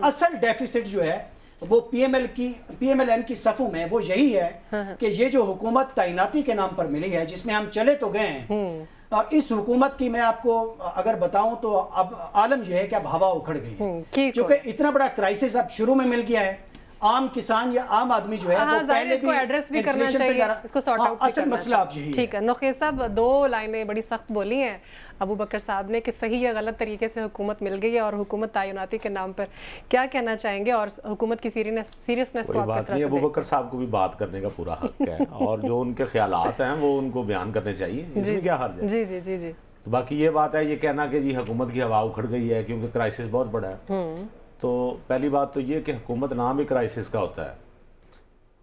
[SPEAKER 3] असल डेफिसिट जो है वो पीएमएलएन की सफों में वो यही है कि ये जो हुकूमत तैनाती के नाम पर मिली है, जिसमें हम चले तो गए हैं, इस हुकूमत की मैं आपको अगर बताऊं तो अब आलम यह है कि अब हवा उखड़ गई है, क्योंकि इतना बड़ा क्राइसिस अब शुरू में मिल गया है। आम किसान या आम आदमी जो है वो पहले भी
[SPEAKER 1] एड्रेस भी करना चाहिए, इसको सॉर्ट आउट
[SPEAKER 3] असल मसला अब यही है।
[SPEAKER 1] ठीक है। नौखेज़ साहब, दो लाइनें बड़ी सख्त बोली हैं अबू बकर साहब ने कि सही या गलत तरीके से हुकूमत मिल गई है और हुकूमत तैनाती के नाम पर, क्या कहना चाहेंगे और हुकूमत की सीरियसनेस को आप किस तरह से?
[SPEAKER 4] अबू बकर साहब को भी बात करने का पूरा हक है और जो उनके ख्यालात हैं वो उनको बयान करने चाहिए, इसमें क्या हर्ज है?
[SPEAKER 1] जी जी जी जी।
[SPEAKER 4] तो बाकी ये बात है, ये कहना कि जी हुकूमत की हवा उखड़ गई है क्योंकि क्राइसिस बहुत बड़ा है, तो पहली बात तो ये कि हुकूमत नाम ही क्राइसिस का होता है।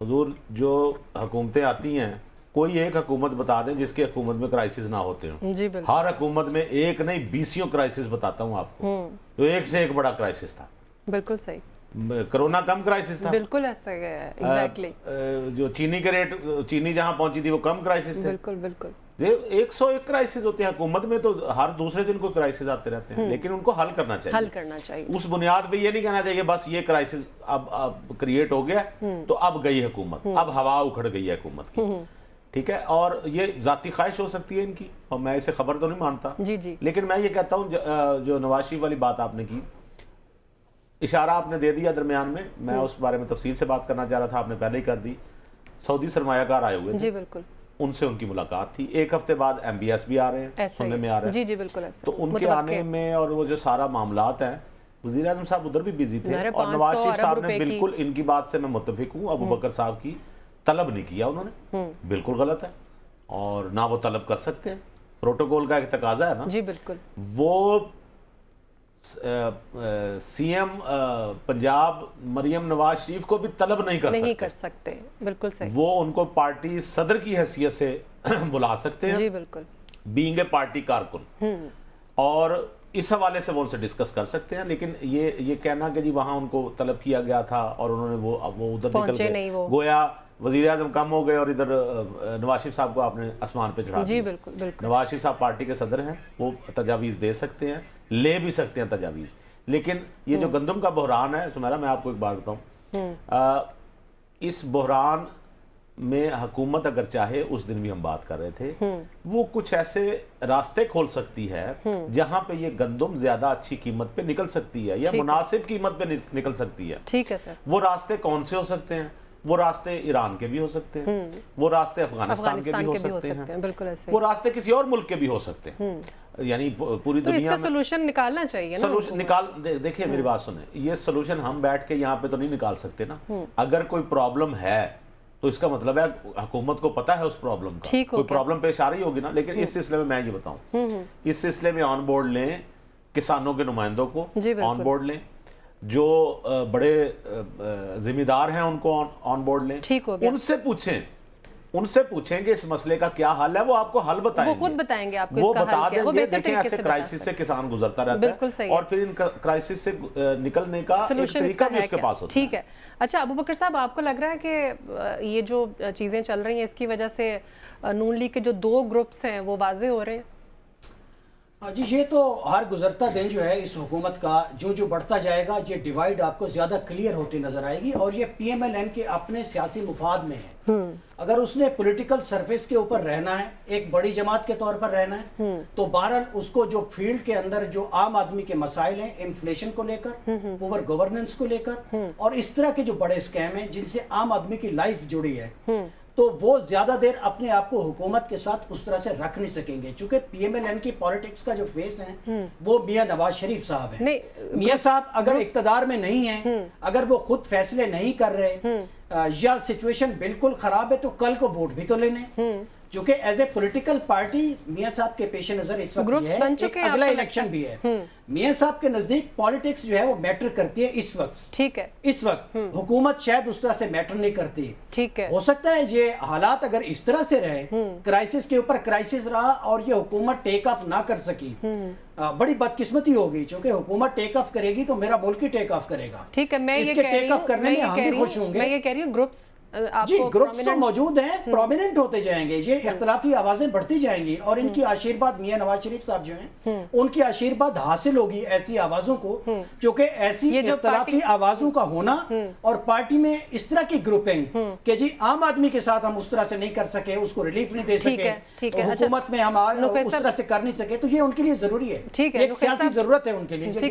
[SPEAKER 4] हुजूर, जो हुकूमतें आती हैं, कोई एक हुकूमत बता दें जिसकी हुकूमत में क्राइसिस ना होते हो। हर हुकूमत में एक नहीं 20 क्राइसिस बताता हूँ आपको, तो एक से एक बड़ा क्राइसिस था।
[SPEAKER 1] बिल्कुल सही।
[SPEAKER 4] कोरोना कम क्राइसिस था,
[SPEAKER 1] बिल्कुल ऐसा है, एग्जैक्टली।
[SPEAKER 4] जो चीनी के रेट, चीनी जहाँ पहुंची थी वो कम क्राइसिस थे।
[SPEAKER 1] बिल्कुल बिल्कुल।
[SPEAKER 4] 101 क्राइसिस होते हैं हुकूमत में, तो हर दूसरे दिन कोई क्राइसिस आते रहते हैं, लेकिन उनको हल करना चाहिए। उस बुनियाद पे ये नहीं कहना चाहिए बस ये क्राइसिस अब क्रिएट हो गया तो अब गई हुकूमत, अब हवा उखड़ गई है हुकूमत की। ठीक है, और ये जाती ख्वाहिश हो सकती है इनकी, और मैं इसे खबर तो नहीं मानता जी जी, लेकिन मैं ये कहता हूँ जो नवाज शरीफ वाली बात आपने की, इशारा आपने दे दिया दरमियान में, मैं उस बारे में तफसील से बात करना चाह रहा था, आपने पहले ही कर दी। सऊदी सरमायाकार आए हुए थे,
[SPEAKER 1] जी बिल्कुल,
[SPEAKER 4] उनसे उनकी मुलाकात थी। एक हफ्ते बाद MBS भी आ रहे हैं, सुनने में आ रहा है।
[SPEAKER 1] जी जी बिल्कुल ऐसे।
[SPEAKER 4] तो उनके आने में और वो जो सारा मामलात हैं, वज़ीर आज़म साहब उधर भी बिजी थे और नवाज शरीफ साहब ने बिल्कुल इनकी बात से मैं मुत्तफिक हूँ, अबू बकर साहब की तलब नहीं किया उन्होंने, बिल्कुल गलत है और ना वो तलब कर सकते हैं, प्रोटोकॉल का एक तकाजा है ना।
[SPEAKER 1] जी बिल्कुल।
[SPEAKER 4] वो CM पंजाब मरियम नवाज शरीफ को भी तलब नहीं कर
[SPEAKER 1] सकते, बिल्कुल सही।
[SPEAKER 4] वो उनको पार्टी सदर की हैसियत से बुला सकते हैं,
[SPEAKER 1] जी बिल्कुल,
[SPEAKER 4] बीइंग ए पार्टी कारकुन, और इस हवाले से वो उनसे डिस्कस कर सकते हैं। लेकिन ये कहना कि जी वहां उनको तलब किया गया था और उन्होंने वो उधर निकल गए, गोया वज़ीर आज़म कम हो गए और इधर नवाज शरीफ साहब को आपने आसमान पे चढ़ा दिया।
[SPEAKER 1] जी बिल्कुल बिल्कुल।
[SPEAKER 4] नवाज शरीफ साहब पार्टी के सदर हैं, वो तजावीज़ दे सकते हैं, ले भी सकते हैं तजावीज़। लेकिन ये जो गंदम का बहरान है सुमेरा, मैं आपको एक बात बताऊं, इस बहरान में हुकूमत अगर चाहे, उस दिन भी हम बात कर रहे थे, वो कुछ ऐसे रास्ते खोल सकती है जहां पे ये गंदम ज्यादा अच्छी कीमत पे निकल सकती है या मुनासिब कीमत पे निकल सकती है।
[SPEAKER 1] ठीक है सर।
[SPEAKER 4] वो रास्ते कौन से हो सकते हैं? वो रास्ते ईरान के भी हो सकते हैं, वो रास्ते अफगानिस्तान के भी हो सकते हैं,
[SPEAKER 1] बिल्कुल ऐसे।
[SPEAKER 4] वो रास्ते किसी और मुल्क के भी हो सकते हैं। यानी पूरी
[SPEAKER 1] तो
[SPEAKER 4] दुनिया में
[SPEAKER 1] सोल्यूशन निकालना चाहिए ना।
[SPEAKER 4] सोल्यूशन देखिए मेरी बात सुने, ये सोल्यूशन हम बैठ के यहाँ पे तो नहीं निकाल सकते ना। अगर कोई प्रॉब्लम है तो इसका मतलब है हुकूमत को पता है उस प्रॉब्लम का, कोई प्रॉब्लम पेश आ रही होगी ना। लेकिन इस सिलसिले में मैं ये बताऊं, इस सिलसिले में ऑन बोर्ड लें किसानों के नुमाइंदों को, ऑन बोर्ड लें, जो बड़े जिम्मेदार हैं उनको ऑन बोर्ड लें, उनसे पूछें कि इस मसले का क्या हल है, वो आपको हल बताएंगे,
[SPEAKER 1] वो खुद बताएंगे आपको,
[SPEAKER 4] वो बता देंगे। देखें ऐसे क्राइसिस से किसान गुजरता रहता है और फिर इन क्राइसिस से निकलने का एक तरीका भी उसके पास होता है।
[SPEAKER 1] ठीक है। अच्छा अबू बकर साहब, आपको लग रहा है कि ये जो चीजें चल रही हैं इसकी वजह से नून लीग के जो दो ग्रुप्स हैं वो वाजे हो रहे हैं?
[SPEAKER 3] जी, ये तो हर गुजरता दिन जो है इस हुकूमत का जो बढ़ता जाएगा, ये डिवाइड आपको ज़्यादा क्लियर होती नज़र आएगी और ये PMLN के अपने सियासी मुफाद में है। अगर उसने पॉलिटिकल सरफेस के ऊपर रहना है, एक बड़ी जमात के तौर पर रहना है, तो बहरहाल उसको जो फील्ड के अंदर जो आम आदमी के मसाइल हैं, इन्फ्लेशन को लेकर, पुअर गवर्नेंस को लेकर और इस तरह के जो बड़े स्कैम हैं जिनसे आम आदमी की लाइफ जुड़ी है, तो वो ज्यादा देर अपने आप को हुकूमत के साथ उस तरह से रख नहीं सकेंगे। चूंकि PMLN की पॉलिटिक्स का जो फेस है वो मियां नवाज शरीफ साहब हैं। मियां साहब अगर इक्तदार में नहीं है, अगर वो खुद फैसले नहीं कर रहे या सिचुएशन बिल्कुल खराब है, तो कल को वोट भी तो लेने। जो कि एज ए पॉलिटिकल पार्टी मियां साहब के पेश नजर इस वक्त है, एक अगला इलेक्शन भी है। मियां साहब के नजदीक पॉलिटिक्स जो है वो मैटर करती है इस वक्त।
[SPEAKER 1] ठीक है।
[SPEAKER 3] इस वक्त हुकूमत शायद उस तरह से मैटर नहीं करती।
[SPEAKER 1] ठीक है।
[SPEAKER 3] हो सकता है ये हालात अगर इस तरह से रहे, क्राइसिस के ऊपर क्राइसिस रहा और ये हुकूमत टेक ऑफ ना कर सकी, बड़ी बदकिस्मती होगी। क्योंकि हुकूमत टेक ऑफ करेगी तो मेरा मुल्क ही टेक ऑफ करेगा।
[SPEAKER 1] ठीक है, मैं ये कह रही हूं, मैं ये कह रही हूं ग्रुप्स
[SPEAKER 3] जी, ग्रुप्स तो मौजूद हैं, प्रोमिनेंट होते जाएंगे, ये इख्तलाफी आवाजें बढ़ती जाएंगी और इनकी आशीर्वाद मियां नवाज शरीफ साहब जो हैं उनकी आशीर्वाद हासिल होगी ऐसी आवाजों को, जो कि ऐसी इख्तलाफी आवाजों का होना और पार्टी में इस तरह की ग्रुपिंग कि जी आम आदमी के साथ हम उस तरह से नहीं कर सके, उसको रिलीफ नहीं दे सके, हुकूमत में हम उस तरह से कर नहीं सके, तो ये उनके लिए जरूरी है।
[SPEAKER 1] ठीक है,
[SPEAKER 3] एक सियासी जरूरत है उनके लिए।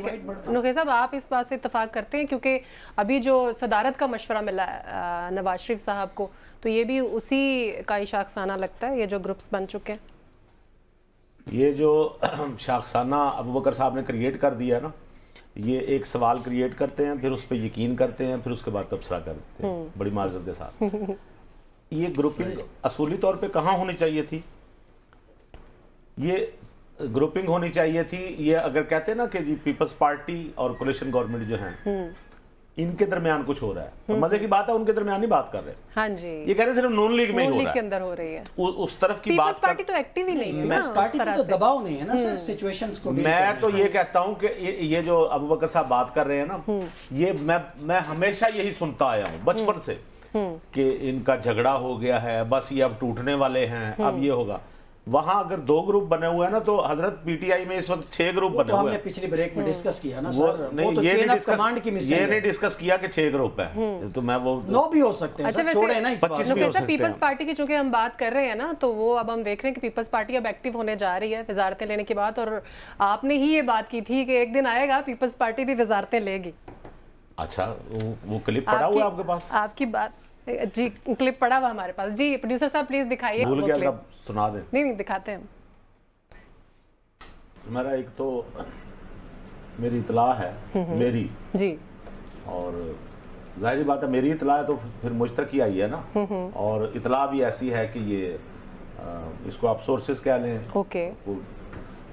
[SPEAKER 1] नुखै साहब, आप इस बात से इत्तेफाक करते हैं क्योंकि अभी जो सदारत का मशवरा मिला नवाज साहब को, तो ये भी उसी का ही शाखसाना लगता है, ये जो ग्रुप्स बन चुके हैं?
[SPEAKER 4] ये जो शाखसाना अबू बकर साहब ने क्रिएट कर दिया है ना, ये एक सवाल क्रिएट करते हैं, फिर उस पर यकीन करते हैं, फिर उसके बाद तबसरा करते हैं बड़ी माजरत के साथ। ये ग्रुपिंग असूली तौर पे कहाँ होनी चाहिए थी? ये ग्रुपिंग होनी चाहिए थी, ये अगर कहते हैं ना कि जी पीपल्स पार्टी और कोलिशन गवर्नमेंट जो है इनके दरमियान कुछ हो रहा है, तो मजे की बात है, उनके दरमियान ही बात कर रहे हैं।
[SPEAKER 1] हाँ जी,
[SPEAKER 4] ये कह रहे सिर्फ नून लीग में ही हो रहा है,
[SPEAKER 1] के अंदर हो रही है।
[SPEAKER 4] उस तरफ की बात
[SPEAKER 1] पार्टी तो एक्टिव ही नहीं है ना,
[SPEAKER 3] पार्टी पे तो दबाव नहीं है ना सर सिचुएशंस को।
[SPEAKER 4] मैं तो ये कहता हूं कि ये जो अबू बकर साहब बात कर रहे हैं ना, ये मैं हमेशा यही सुनता आया हूं बचपन से कि इनका झगड़ा हो गया है, बस ये अब टूटने वाले हैं, अब ये होगा। वहां अगर 2 ग्रुप बने हुए हैं ना, तो हजरत PTI में इस वक्त 6 ग्रुप बने हुए हैं।
[SPEAKER 3] हमने पिछली ब्रेक में डिस्कस किया ना सर,
[SPEAKER 4] वो तो चेन ऑफ कमांड की मिसिंग है। ये नहीं डिस्कस किया कि 6 ग्रुप है, तो मैं वो
[SPEAKER 3] 9 भी हो सकते हैं। अच्छा, छोड़े ना इस बात
[SPEAKER 1] को। पीपल्स पार्टी की चूंकि हम बात कर रहे हैं ना, तो वो अब हम देख रहे हैं कि पीपल्स पार्टी अब एक्टिव होने जा रही है वजारतें लेने की बात, और आपने ही ये बात की थी कि एक दिन आएगा पीपल्स पार्टी भी वजारतें लेगी।
[SPEAKER 4] अच्छा, वो क्लिप पड़ा हुआ है आपके पास?
[SPEAKER 1] आपकी बात जी, क्लिप पड़ा हुआ हमारे पास जी। प्रोड्यूसर साहब प्लीज दिखाइए।
[SPEAKER 4] भूल गया था, सुना दें।
[SPEAKER 1] नहीं दिखाते हैं।
[SPEAKER 4] मेरा एक तो मेरी इतला है, मेरी
[SPEAKER 1] जी,
[SPEAKER 4] और जाहिर बात है मेरी इतला है तो फिर मुझ तक ही आई है ना, और इतला भी ऐसी है कि ये इसको आप सोर्सेस कह लें,
[SPEAKER 1] ओके,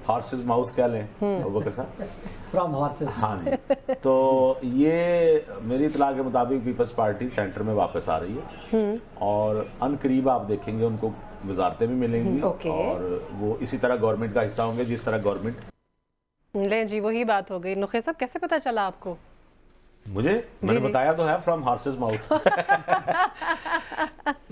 [SPEAKER 4] हॉर्सेस माउथ कह लें, अबूबकर साहब,
[SPEAKER 3] फ्रॉम हॉर्सेस।
[SPEAKER 4] हाँ जी। तो ये मेरी इतला के मुताबिक पीपल्स पार्टी सेंटर में वापस आ रही है, और अनकरीब आप देखेंगे उनको वजारतें भी मिलेंगी, और वो इसी तरह गवर्नमेंट का हिस्सा होंगे जिस तरह गवर्नमेंट।
[SPEAKER 1] ले जी, वही बात हो गई। नुखे साहब कैसे पता चला आपको?
[SPEAKER 4] मैंने बताया तो है, फ्रॉम हॉर्सेस माउथ।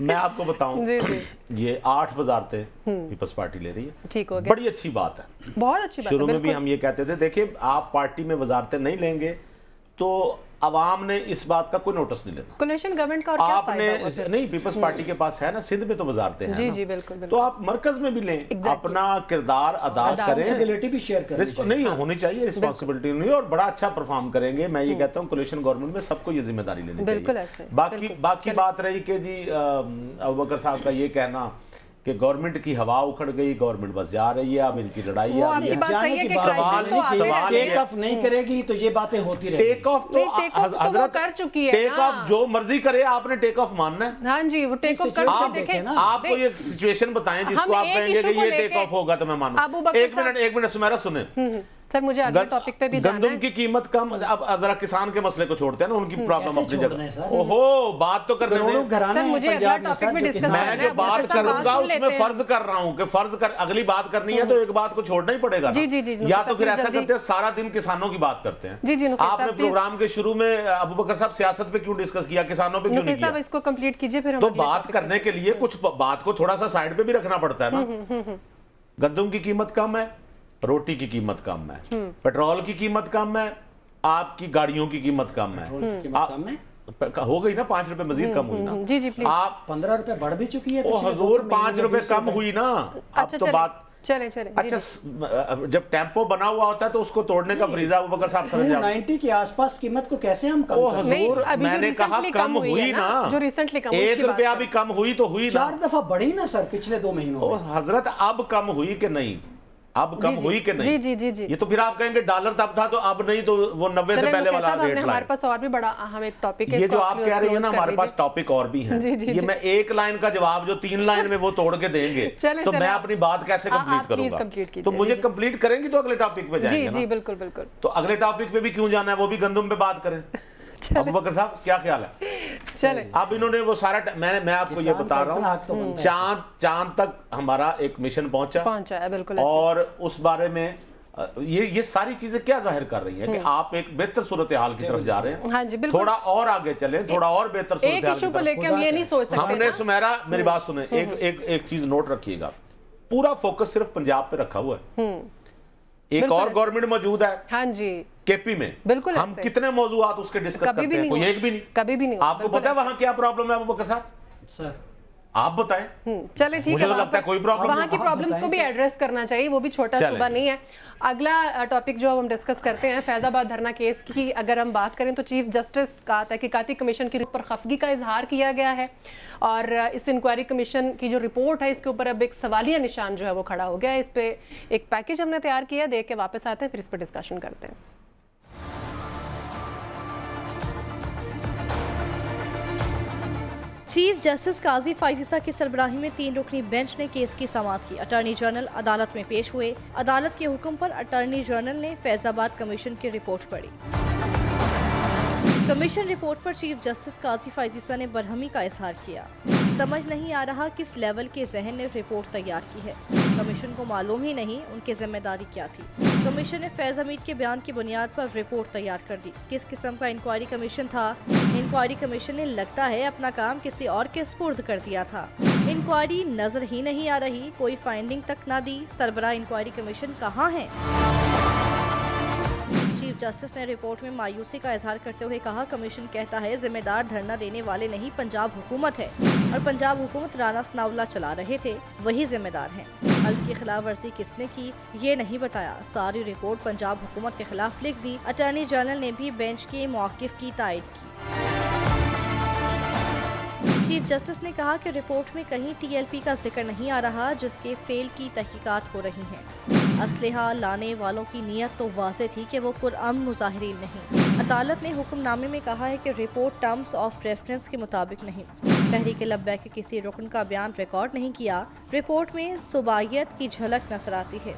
[SPEAKER 4] मैं आपको बताऊं, ये 8 वजारतें पीपल्स पार्टी ले रही है।
[SPEAKER 1] ठीक हो गया,
[SPEAKER 4] बड़ी अच्छी बात है,
[SPEAKER 1] बहुत अच्छी बात है।
[SPEAKER 4] शुरू में भी हम ये कहते थे, देखिए आप पार्टी में वजारतें नहीं लेंगे तो अवाम ने इस बात का कोई नोटिस नहीं लेना।
[SPEAKER 1] कोलिशन गवर्नमेंट का और क्या फायदा हुआ?
[SPEAKER 4] आपने नहीं, पीपल्स पार्टी के पास है ना, सिंध में तो वजारतें हैं
[SPEAKER 1] जी
[SPEAKER 4] ना?
[SPEAKER 1] जी बिल्कुल,
[SPEAKER 4] तो आप मरकज में भी लें, अपना किरदार अदा करें,
[SPEAKER 3] रिस्पांसिबिलिटी भी शेयर करें,
[SPEAKER 4] नहीं होनी चाहिए रिस्पांसिबिलिटी नहीं, और बड़ा अच्छा परफॉर्म करेंगे। मैं ये कहता हूँ कोलिशन गवर्नमेंट में सबको ये जिम्मेदारी लेनी चाहिए। बाकी बात रही कि जी अबूबकर साहब का ये कहना कि गवर्नमेंट की हवा उखड़ गई, गवर्नमेंट बस जा रही है, अब इनकी लड़ाई है।
[SPEAKER 3] सवाल टेक ऑफ नहीं करेगी तो ये बातें होती रहेंगी।
[SPEAKER 4] टेक ऑफ तो
[SPEAKER 1] वो कर चुकी है,
[SPEAKER 4] टेक ऑफ जो मर्जी करे, आपने टेक ऑफ मानना है।
[SPEAKER 1] हाँ जी, वो टेक ऑफ कर देखें ना।
[SPEAKER 4] आप कोई एक सिचुएशन बताएं जिसको आप कहेंगे कि ये टेक ऑफ होगा तो मैं मानूं। एक मिनट सुमेरा सुने
[SPEAKER 1] सर, मुझे अगले टॉपिक पे भी जाना है।
[SPEAKER 4] गंदम की कीमत कम, अब जरा किसान के मसले को छोड़ते हैं ना, उनकी प्रॉब्लम अपनी जगह। ओहो, बात तो करने दें।
[SPEAKER 1] मुझे अगला टॉपिक पे डिस्कस करना है।
[SPEAKER 4] मैं जो बात करूंगा उसमें फर्ज कर रहा हूं कि अगली बात करनी है तो एक बात को छोड़ना ही पड़ेगा ना। या तो फिर ऐसा करते हैं सारा दिन किसानों की बात करते हैं। आपने प्रोग्राम के शुरू में अबूबकर साहब सियासत पे क्यों डिस्कस किया, किसानों पे क्यों नहीं किया?
[SPEAKER 1] इसको कंप्लीट कीजिए फिर।
[SPEAKER 4] तो बात करने के लिए कुछ बात को थोड़ा सा साइड पे भी रखना पड़ता है ना। गंदम की कीमत कम है, रोटी की कीमत कम है, पेट्रोल की कीमत कम है, आपकी गाड़ियों की कीमत कम है। हो गई ना, 5 रुपए मजीद कम हुई ना।
[SPEAKER 1] जी जी, प्लीज।
[SPEAKER 3] आप 15 रुपए बढ़ भी चुकी है।
[SPEAKER 4] हजूर 5 रुपए कम हुई ना। अब तो बात
[SPEAKER 1] चले
[SPEAKER 4] अच्छा, जब टेम्पो बना हुआ होता है तो उसको तोड़ने का फरीजा अबूबकर साहब समझ जाओ।
[SPEAKER 3] 90 के आसपास कीमत को कैसे हम कम कर
[SPEAKER 4] सकते हैं? मैंने कहा कम हुई ना,
[SPEAKER 1] जो रिसेंटली कम,
[SPEAKER 4] 1 रुपया भी कम हुई तो हुई ना।
[SPEAKER 3] 4 दफा बढ़ी ना सर पिछले 2 महीनों में।
[SPEAKER 4] हजरत अब कम हुई कि नहीं? अब कम हुई कि नहीं?
[SPEAKER 1] जी जी जी।
[SPEAKER 4] ये तो फिर आप कहेंगे डॉलर तब था तो अब नहीं, तो वो 90 से पहले वाला रेट लाए।
[SPEAKER 1] हमारे पास और भी बड़ा अहम एक टॉपिक है।
[SPEAKER 4] ये जो आप कह रही है ना, हमारे पास टॉपिक और भी हैं। ये मैं एक लाइन का जवाब जो 3 लाइन में वो तोड़ के देंगे तो मैं अपनी बात कैसे कंप्लीट करूंगा? तो मुझे कंप्लीट करेंगे तो अगले टॉपिक पे जाएंगे ना।
[SPEAKER 1] जी बिल्कुल बिल्कुल।
[SPEAKER 4] तो अगले टॉपिक पे भी क्यों जाना है, वो भी गंदम पे बात करें। अबूबकर साहब क्या ख्याल है?
[SPEAKER 1] चले।
[SPEAKER 4] अब इन्होंने वो सारा मैं आपको ये बता रहा हूँ, चांद तक हमारा एक मिशन पहुंचा है, बिल्कुल। और उस बारे में ये सारी चीजें क्या जाहिर कर रही हैं कि आप एक बेहतर सूरत हाल की तरफ जा रहे हैं।
[SPEAKER 1] हाँ जी, बिल्कुल।
[SPEAKER 4] थोड़ा और आगे चलें, थोड़ा और बेहतर सूरत हाल
[SPEAKER 1] इशू को लेकर हम ये नहीं सोच सकते।
[SPEAKER 4] हमने सुमेरा मेरी बात सुने, एक चीज नोट रखिएगा, पूरा फोकस सिर्फ पंजाब पे रखा हुआ है। एक और गवर्नमेंट मौजूद है, हाँ जी, केपी में। बिल्कुल, हम कितने मौजूद उसके डिस्कस करते हैं, कोई एक भी नहीं, कभी भी नहीं। आपको पता है वहां क्या प्रॉब्लम है अबूबकर साहब? सर आप बताएं।
[SPEAKER 1] चले ठीक है, लगता है कोई प्रॉब्लम, वहाँ की प्रॉब्लम्स को भी एड्रेस करना चाहिए, वो भी छोटा सूबा नहीं है। अगला टॉपिक जो हम डिस्कस करते हैं, फैजाबाद धरना केस की अगर हम बात करें तो चीफ जस्टिस का तहकीकाती कमीशन की पर खफगी का इजहार किया गया है, और इस इंक्वायरी कमीशन की जो रिपोर्ट है इसके ऊपर अब एक सवालिया निशान जो है वो खड़ा हो गया है। इस पे एक पैकेज हमने तैयार किया, देख के वापस आते हैं, फिर इस पर डिस्कशन करते हैं।
[SPEAKER 6] चीफ जस्टिस काजी फाइजीसा की सरबराही में 3 रुकनी बेंच ने केस की समाअत की। अटॉर्नी जनरल अदालत में पेश हुए। अदालत के हुक्म पर अटॉर्नी जनरल ने फैजाबाद कमीशन की रिपोर्ट पढ़ी। कमीशन रिपोर्ट पर चीफ जस्टिस काजी फाइजीसा ने बरहमी का इजहार किया। समझ नहीं आ रहा किस लेवल के जहन ने रिपोर्ट तैयार की है। कमीशन को मालूम ही नहीं उनकी जिम्मेदारी क्या थी। कमीशन ने फैज हमीद के बयान की बुनियाद पर रिपोर्ट तैयार कर दी। किस किस्म का इंक्वायरी कमीशन था? इंक्वायरी कमीशन ने लगता है अपना काम किसी और के स्पुर्द कर दिया था। इंक्वायरी नजर ही नहीं आ रही, कोई फाइंडिंग तक ना दी। सरबराह इंक्वायरी कमीशन कहाँ है? चीफ चीफ जस्टिस ने रिपोर्ट में मायूसी का इजहार करते हुए कहा, कमीशन कहता है जिम्मेदार धरना देने वाले नहीं पंजाब हुकूमत है और पंजाब हुकूमत राणा सनाउल्लाह चला रहे थे, वही जिम्मेदार हैं। हल्फ की खिलाफ वर्जी किसने की ये नहीं बताया। सारी रिपोर्ट पंजाब हुकूमत के खिलाफ लिख दी। अटॉर्नी जनरल ने भी बेंच के मौक़िफ़ की तायद की। चीफ जस्टिस ने कहा कि रिपोर्ट में कहीं टीएलपी का जिक्र नहीं आ रहा, जिसके फेल की तहकीकात हो रही हैं। असलहा लाने वालों की नीयत तो वाज़ेह थी कि वो पुरअमन मुजाहिरीन नहीं। अदालत ने हुक्मनामे में कहा है कि रिपोर्ट टर्म्स ऑफ रेफरेंस के मुताबिक नहीं। तहरीक लब्बैक के किसी रुकन का बयान रिकॉर्ड नहीं किया। रिपोर्ट में सुबायत की झलक नजर आती है।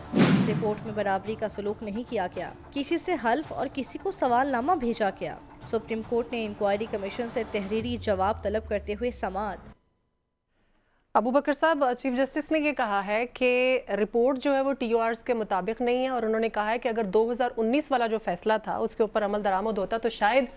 [SPEAKER 6] रिपोर्ट में बराबरी का सलूक नहीं किया गया, किसी से हल्फ और किसी को सवालनामा भेजा गया। सुप्रीम कोर्ट ने इंक्वायरी कमीशन से तहरीरी जवाब तलब करते हुए समाअत।
[SPEAKER 1] अबू बकर साहब, चीफ जस्टिस ने ये कहा है कि रिपोर्ट जो है वो टीओआरस के मुताबिक नहीं है और उन्होंने कहा है कि अगर 2019 वाला जो फैसला था उसके ऊपर अमल दरामद होता तो शायद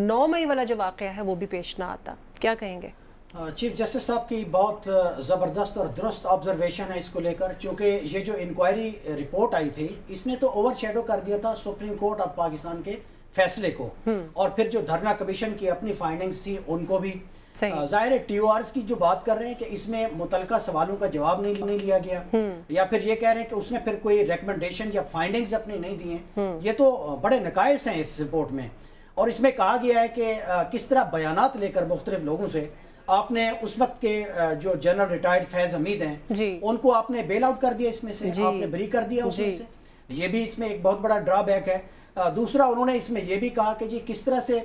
[SPEAKER 1] 9 मई वाला जो वाक़या है वो भी पेश ना आता। क्या कहेंगे?
[SPEAKER 3] चीफ जस्टिस साहब की बहुत ज़बरदस्त और दुरुस्त ऑब्जर्वेशन है इसको लेकर, क्योंकि ये जो इंक्वायरी रिपोर्ट आई थी इसने तो ओवर शेडो कर दिया था सुप्रीम कोर्ट ऑफ पाकिस्तान के फैसले को, और फिर जो धरना कमीशन की अपनी फाइंडिंग्स थी उनको भी। ज़ाहिर है टीओआरस की जो बात कर रहे हैं कि इसमें मुतलका सवालों का जवाब नहीं लिया गया, या फिर ये कह रहे हैं कि उसने फिर कोई रिकमेंडेशन या फाइंडिंग्स अपनी नहीं दी हैं, ये तो बड़े नकाइस हैं इस रिपोर्ट में। और इसमें कहा गया है कि किस तरह बयानात लेकर मुख्तलिफ लोगों से आपने उस वक्त के जो जनरल रिटायर्ड फैज हमीद हैं उनको आपने बेल आउट कर दिया, इसमें से आपने बरी कर दिया उसमें से। ये भी इसमें एक बहुत बड़ा ड्रॉबैक है। दूसरा, उन्होंने इसमें यह भी कहा कि जी किस तरह से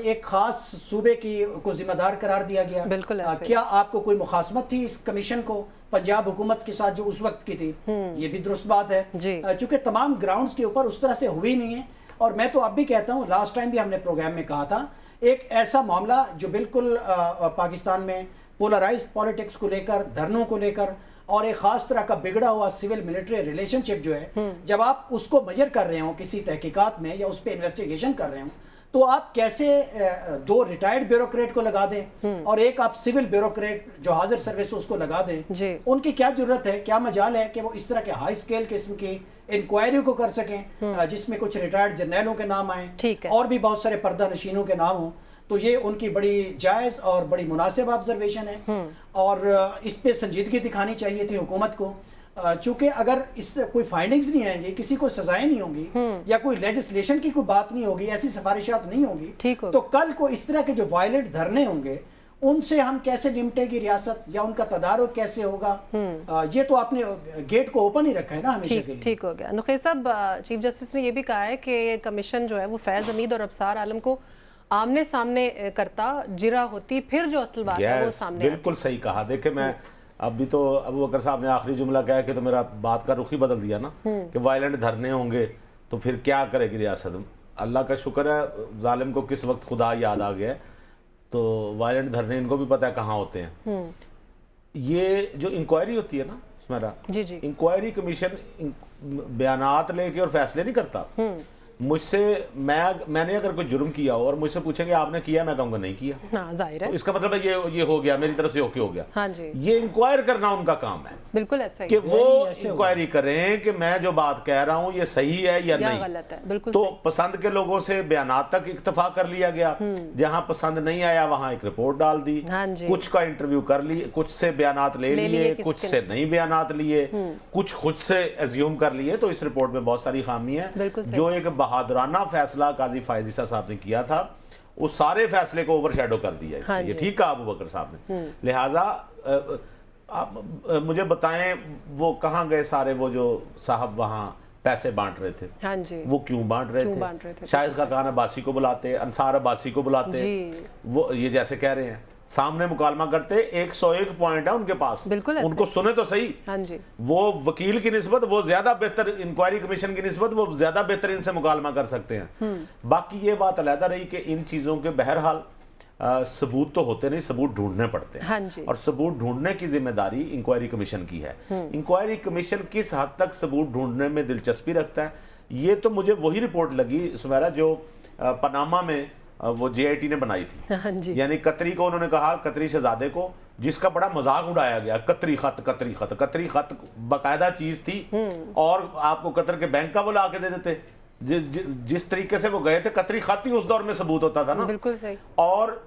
[SPEAKER 3] एक खास सूबे की को जिम्मेदार करार दिया गया।
[SPEAKER 1] बिल्कुल
[SPEAKER 3] क्या आपको कोई मुखासमत थी इस कमीशन को पंजाब हुकूमत के साथ जो उस वक्त की थी? ये भी दुरुस्त बात है, चूंकि तमाम ग्राउंड्स के ऊपर उस तरह से हुई नहीं है। और मैं तो अब भी कहता हूँ, लास्ट टाइम भी हमने प्रोग्राम में कहा था, एक ऐसा मामला जो बिल्कुल पाकिस्तान में पोलराइज्ड पॉलिटिक्स को लेकर, धरनों को लेकर और एक खास तरह का बिगड़ा हुआ सिविल मिलिट्री रिलेशनशिप जो है, जब आप उसको मेजर कर रहे हो किसी तहकीकात में या उस पर इन्वेस्टिगेशन कर रहे हो, तो आप कैसे 2 रिटायर्ड ब्यूरोक्रेट को लगा दें और एक आप सिविल ब्यूरोक्रेट जो हाजिर सर्विस उसको लगा दें? उनकी क्या जरूरत है, क्या मजाल है कि वो इस तरह के हाई स्केल किस्म की इंक्वायरी को कर सकें जिसमें कुछ रिटायर्ड जर्नैलों के नाम आए और भी बहुत सारे पर्दा नशीनों के नाम हों? तो ये उनकी बड़ी जायज़ और बड़ी मुनासिब ऑब्जर्वेशन है और इस पे संजीदगी दिखानी चाहिए थी हुकूमत को, चूंकि अगर इस कोई फाइंडिंग्स नहीं आएंगी, किसी को सजाएं नहीं होंगी या कोई लेजिस्लेशन की कोई बात नहीं होगी, ऐसी सिफारिशात नहीं होगी, तो कल को इस तरह के जो वायलेंट धरने होंगे उनसे हम कैसे निपटेगी रियासत या उनका तदारुक कैसे होगा? ये तो आपने गेट को ओपन ही रखा है ना हमेशा के लिए।
[SPEAKER 1] ठीक हो गया। नुखैर साहब, चीफ जस्टिस ने ये भी कहा है कि कमीशन जो है वो फैज़ हमीद और अफसार आलम को आमने सामने करता, जिरा होती, फिर जो असल बात है वो सामने।
[SPEAKER 4] बिल्कुल सही कहा। देखे, मैं अभी तो अबू बकर साहब ने आखिरी जुमला कहा कि तो मेरा बात का रुख ही बदल दिया ना कि वायलेंट धरने होंगे तो फिर क्या करेगी रियासत। अल्लाह का शुक्र है जालिम को किस वक्त खुदा याद आ गया, तो वायलेंट धरने इनको भी पता है कहाँ होते हैं। ये जो इंक्वायरी होती है ना सुमेरा, इंक्वायरी कमीशन बयानात लेके और फैसले नहीं करता। मुझसे मैंने अगर कोई जुर्म किया हो और मुझसे पूछेंगे आपने किया, मैं कहूँगा नहीं किया,
[SPEAKER 1] हाँ, जाहिर है।
[SPEAKER 4] तो इसका मतलब है ये हो गया, मेरी तरफ से ओके हो गया।
[SPEAKER 1] हाँ जी।
[SPEAKER 4] ये इंक्वायर करना उनका काम है,
[SPEAKER 1] बिल्कुल ऐसा ही
[SPEAKER 4] कि वो इंक्वायरी करें कि मैं जो बात कह रहा हूँ ये सही है या नहीं,
[SPEAKER 1] गलत है। बिल्कुल
[SPEAKER 4] तो पसंद के लोगों से बयानात तक इक्तफा कर लिया गया, जहां पसंद नहीं आया वहां एक रिपोर्ट डाल दी, कुछ का इंटरव्यू कर लिए, कुछ से बयानात ले लिए, कुछ से नहीं बयानात लिए, कुछ खुद से एज्यूम कर लिए। तो इस रिपोर्ट में बहुत सारी खामी है। जो एक बहादुराना फैसला काजी फायज ईसा साहब ने किया था, उस सारे फैसले को ओवरशैडो कर दिया। ये ठीक कहा अबू बकर साहब ने। लिहाजा आप मुझे बताएं वो कहाँ गए सारे वो जो साहब वहाँ पैसे बांट रहे थे?
[SPEAKER 1] हाँ जी।
[SPEAKER 4] वो क्यों बांट रहे थे? शाहिद खाकान अब्बासी को बुलाते, अंसार अब्बासी को बुलाते, वो ये जैसे कह रहे हैं सामने मुकालमा करते, 101 पॉइंट है उनके पास, बिल्कुल उनको सुने तो सही।
[SPEAKER 1] हाँ जी।
[SPEAKER 4] वो वकील की निस्बत वो ज्यादा बेहतर, इंक्वायरी कमीशन की निस्बत वो ज्यादा बेहतर इनसे मुकालमा कर सकते हैं। बाकी ये बात अलहदा रही कि इन चीजों के बहरहाल सबूत तो होते नहीं, सबूत ढूंढने पड़ते हैं।
[SPEAKER 1] हाँ जी।
[SPEAKER 4] और सबूत ढूंढने की जिम्मेदारी इंक्वायरी कमीशन की है। इंक्वायरी कमीशन किस हद तक सबूत ढूंढने में दिलचस्पी रखता है, ये तो मुझे वही रिपोर्ट लगी सुमेरा जो पनामा में वो जेआईटी ने बनाई थी।
[SPEAKER 1] हाँ जी।
[SPEAKER 4] यानी कतरी को उन्होंने कहा, कतरी शहजादे को, जिसका बड़ा मजाक उड़ाया गया, कतरी खत बाकायदा चीज थी और आपको कतर के बैंक का वो ला के दे देते जिस तरीके से वो गए थे, कतरी खत ही उस दौर में सबूत होता था ना।
[SPEAKER 1] बिल्कुल सही।
[SPEAKER 4] और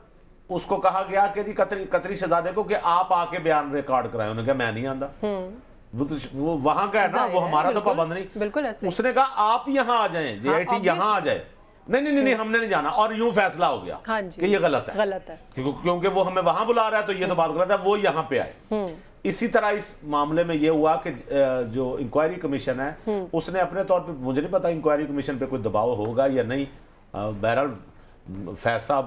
[SPEAKER 4] उसको कहा गया कि जी कतरी शहजादे को कि आप आके बयान रिकॉर्ड कराएं, उन्होंने कहा मैं नहीं आंदा। वो वहां का है ना, वो हमारा तो पाबंद नहीं।
[SPEAKER 1] बिल्कुल ऐसे।
[SPEAKER 4] उसने कहा आप यहाँ आ जाएं, JIT यहाँ आ जाए। नहीं हमने नहीं जाना, और यूं फैसला हो गया कि ये गलत है, क्योंकि वो हमें वहां बुला रहा है, तो ये तो बात गलत है, वो यहाँ पे आए। इसी तरह इस मामले में ये हुआ कि जो इंक्वायरी कमीशन है उसने अपने तौर पे, मुझे नहीं पता इंक्वायरी कमीशन पे कोई दबाव होगा या नहीं, बहरहाल फैसला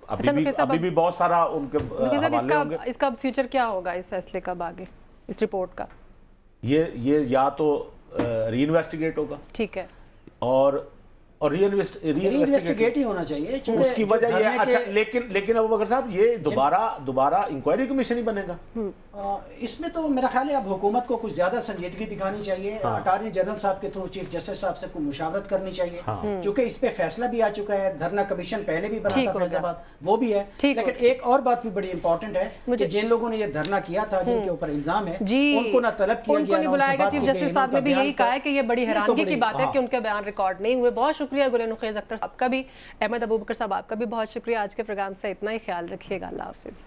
[SPEAKER 4] अभी भी बहुत सारा उनके हवाले होंगे।
[SPEAKER 1] इसका फ्यूचर क्या होगा इस फैसले का आगे, इस रिपोर्ट का?
[SPEAKER 4] ये या तो री-इन्वेस्टिगेट होगा,
[SPEAKER 1] ठीक है,
[SPEAKER 3] और री-इन्वेस्टिगेट ही होना चाहिए।
[SPEAKER 4] उसकी वजह ये, अच्छा लेकिन अबू बकर साहब, ये दोबारा इंक्वायरी कमीशन ही बनेगा।
[SPEAKER 3] इसमें तो मेरा ख्याल है अब हुकूमत को कुछ ज्यादा संजीदगी दिखानी चाहिए। अटॉर्नी जनरल साहब के थ्रू चीफ जस्टिस साहब से कोई मुशावरत करनी चाहिए, क्योंकि इस पे फैसला भी आ चुका है। धरना कमीशन पहले भी बना था फैसलाबाद, वो भी है। लेकिन एक और बात भी बड़ी इंपॉर्टेंट है कि जिन लोगों ने ये धरना किया था, जिनके ऊपर इल्जाम है, उनको ना तलब किया गया,
[SPEAKER 1] बुलाया गया। चीफ जस्टिस साहब ने भी यही कहा है कि ये बड़ी हैरानगी की बात है कि उनके बयान रिकॉर्ड नहीं हुए। बहुत शुक्रिया गुल नुखैज़ अख्तर साहब का भी, अहमद अबू बकर साहब आपका भी बहुत शुक्रिया। आज के प्रोग्राम से इतना ही, ख्याल रखिएगा, अल्लाह हाफिज़।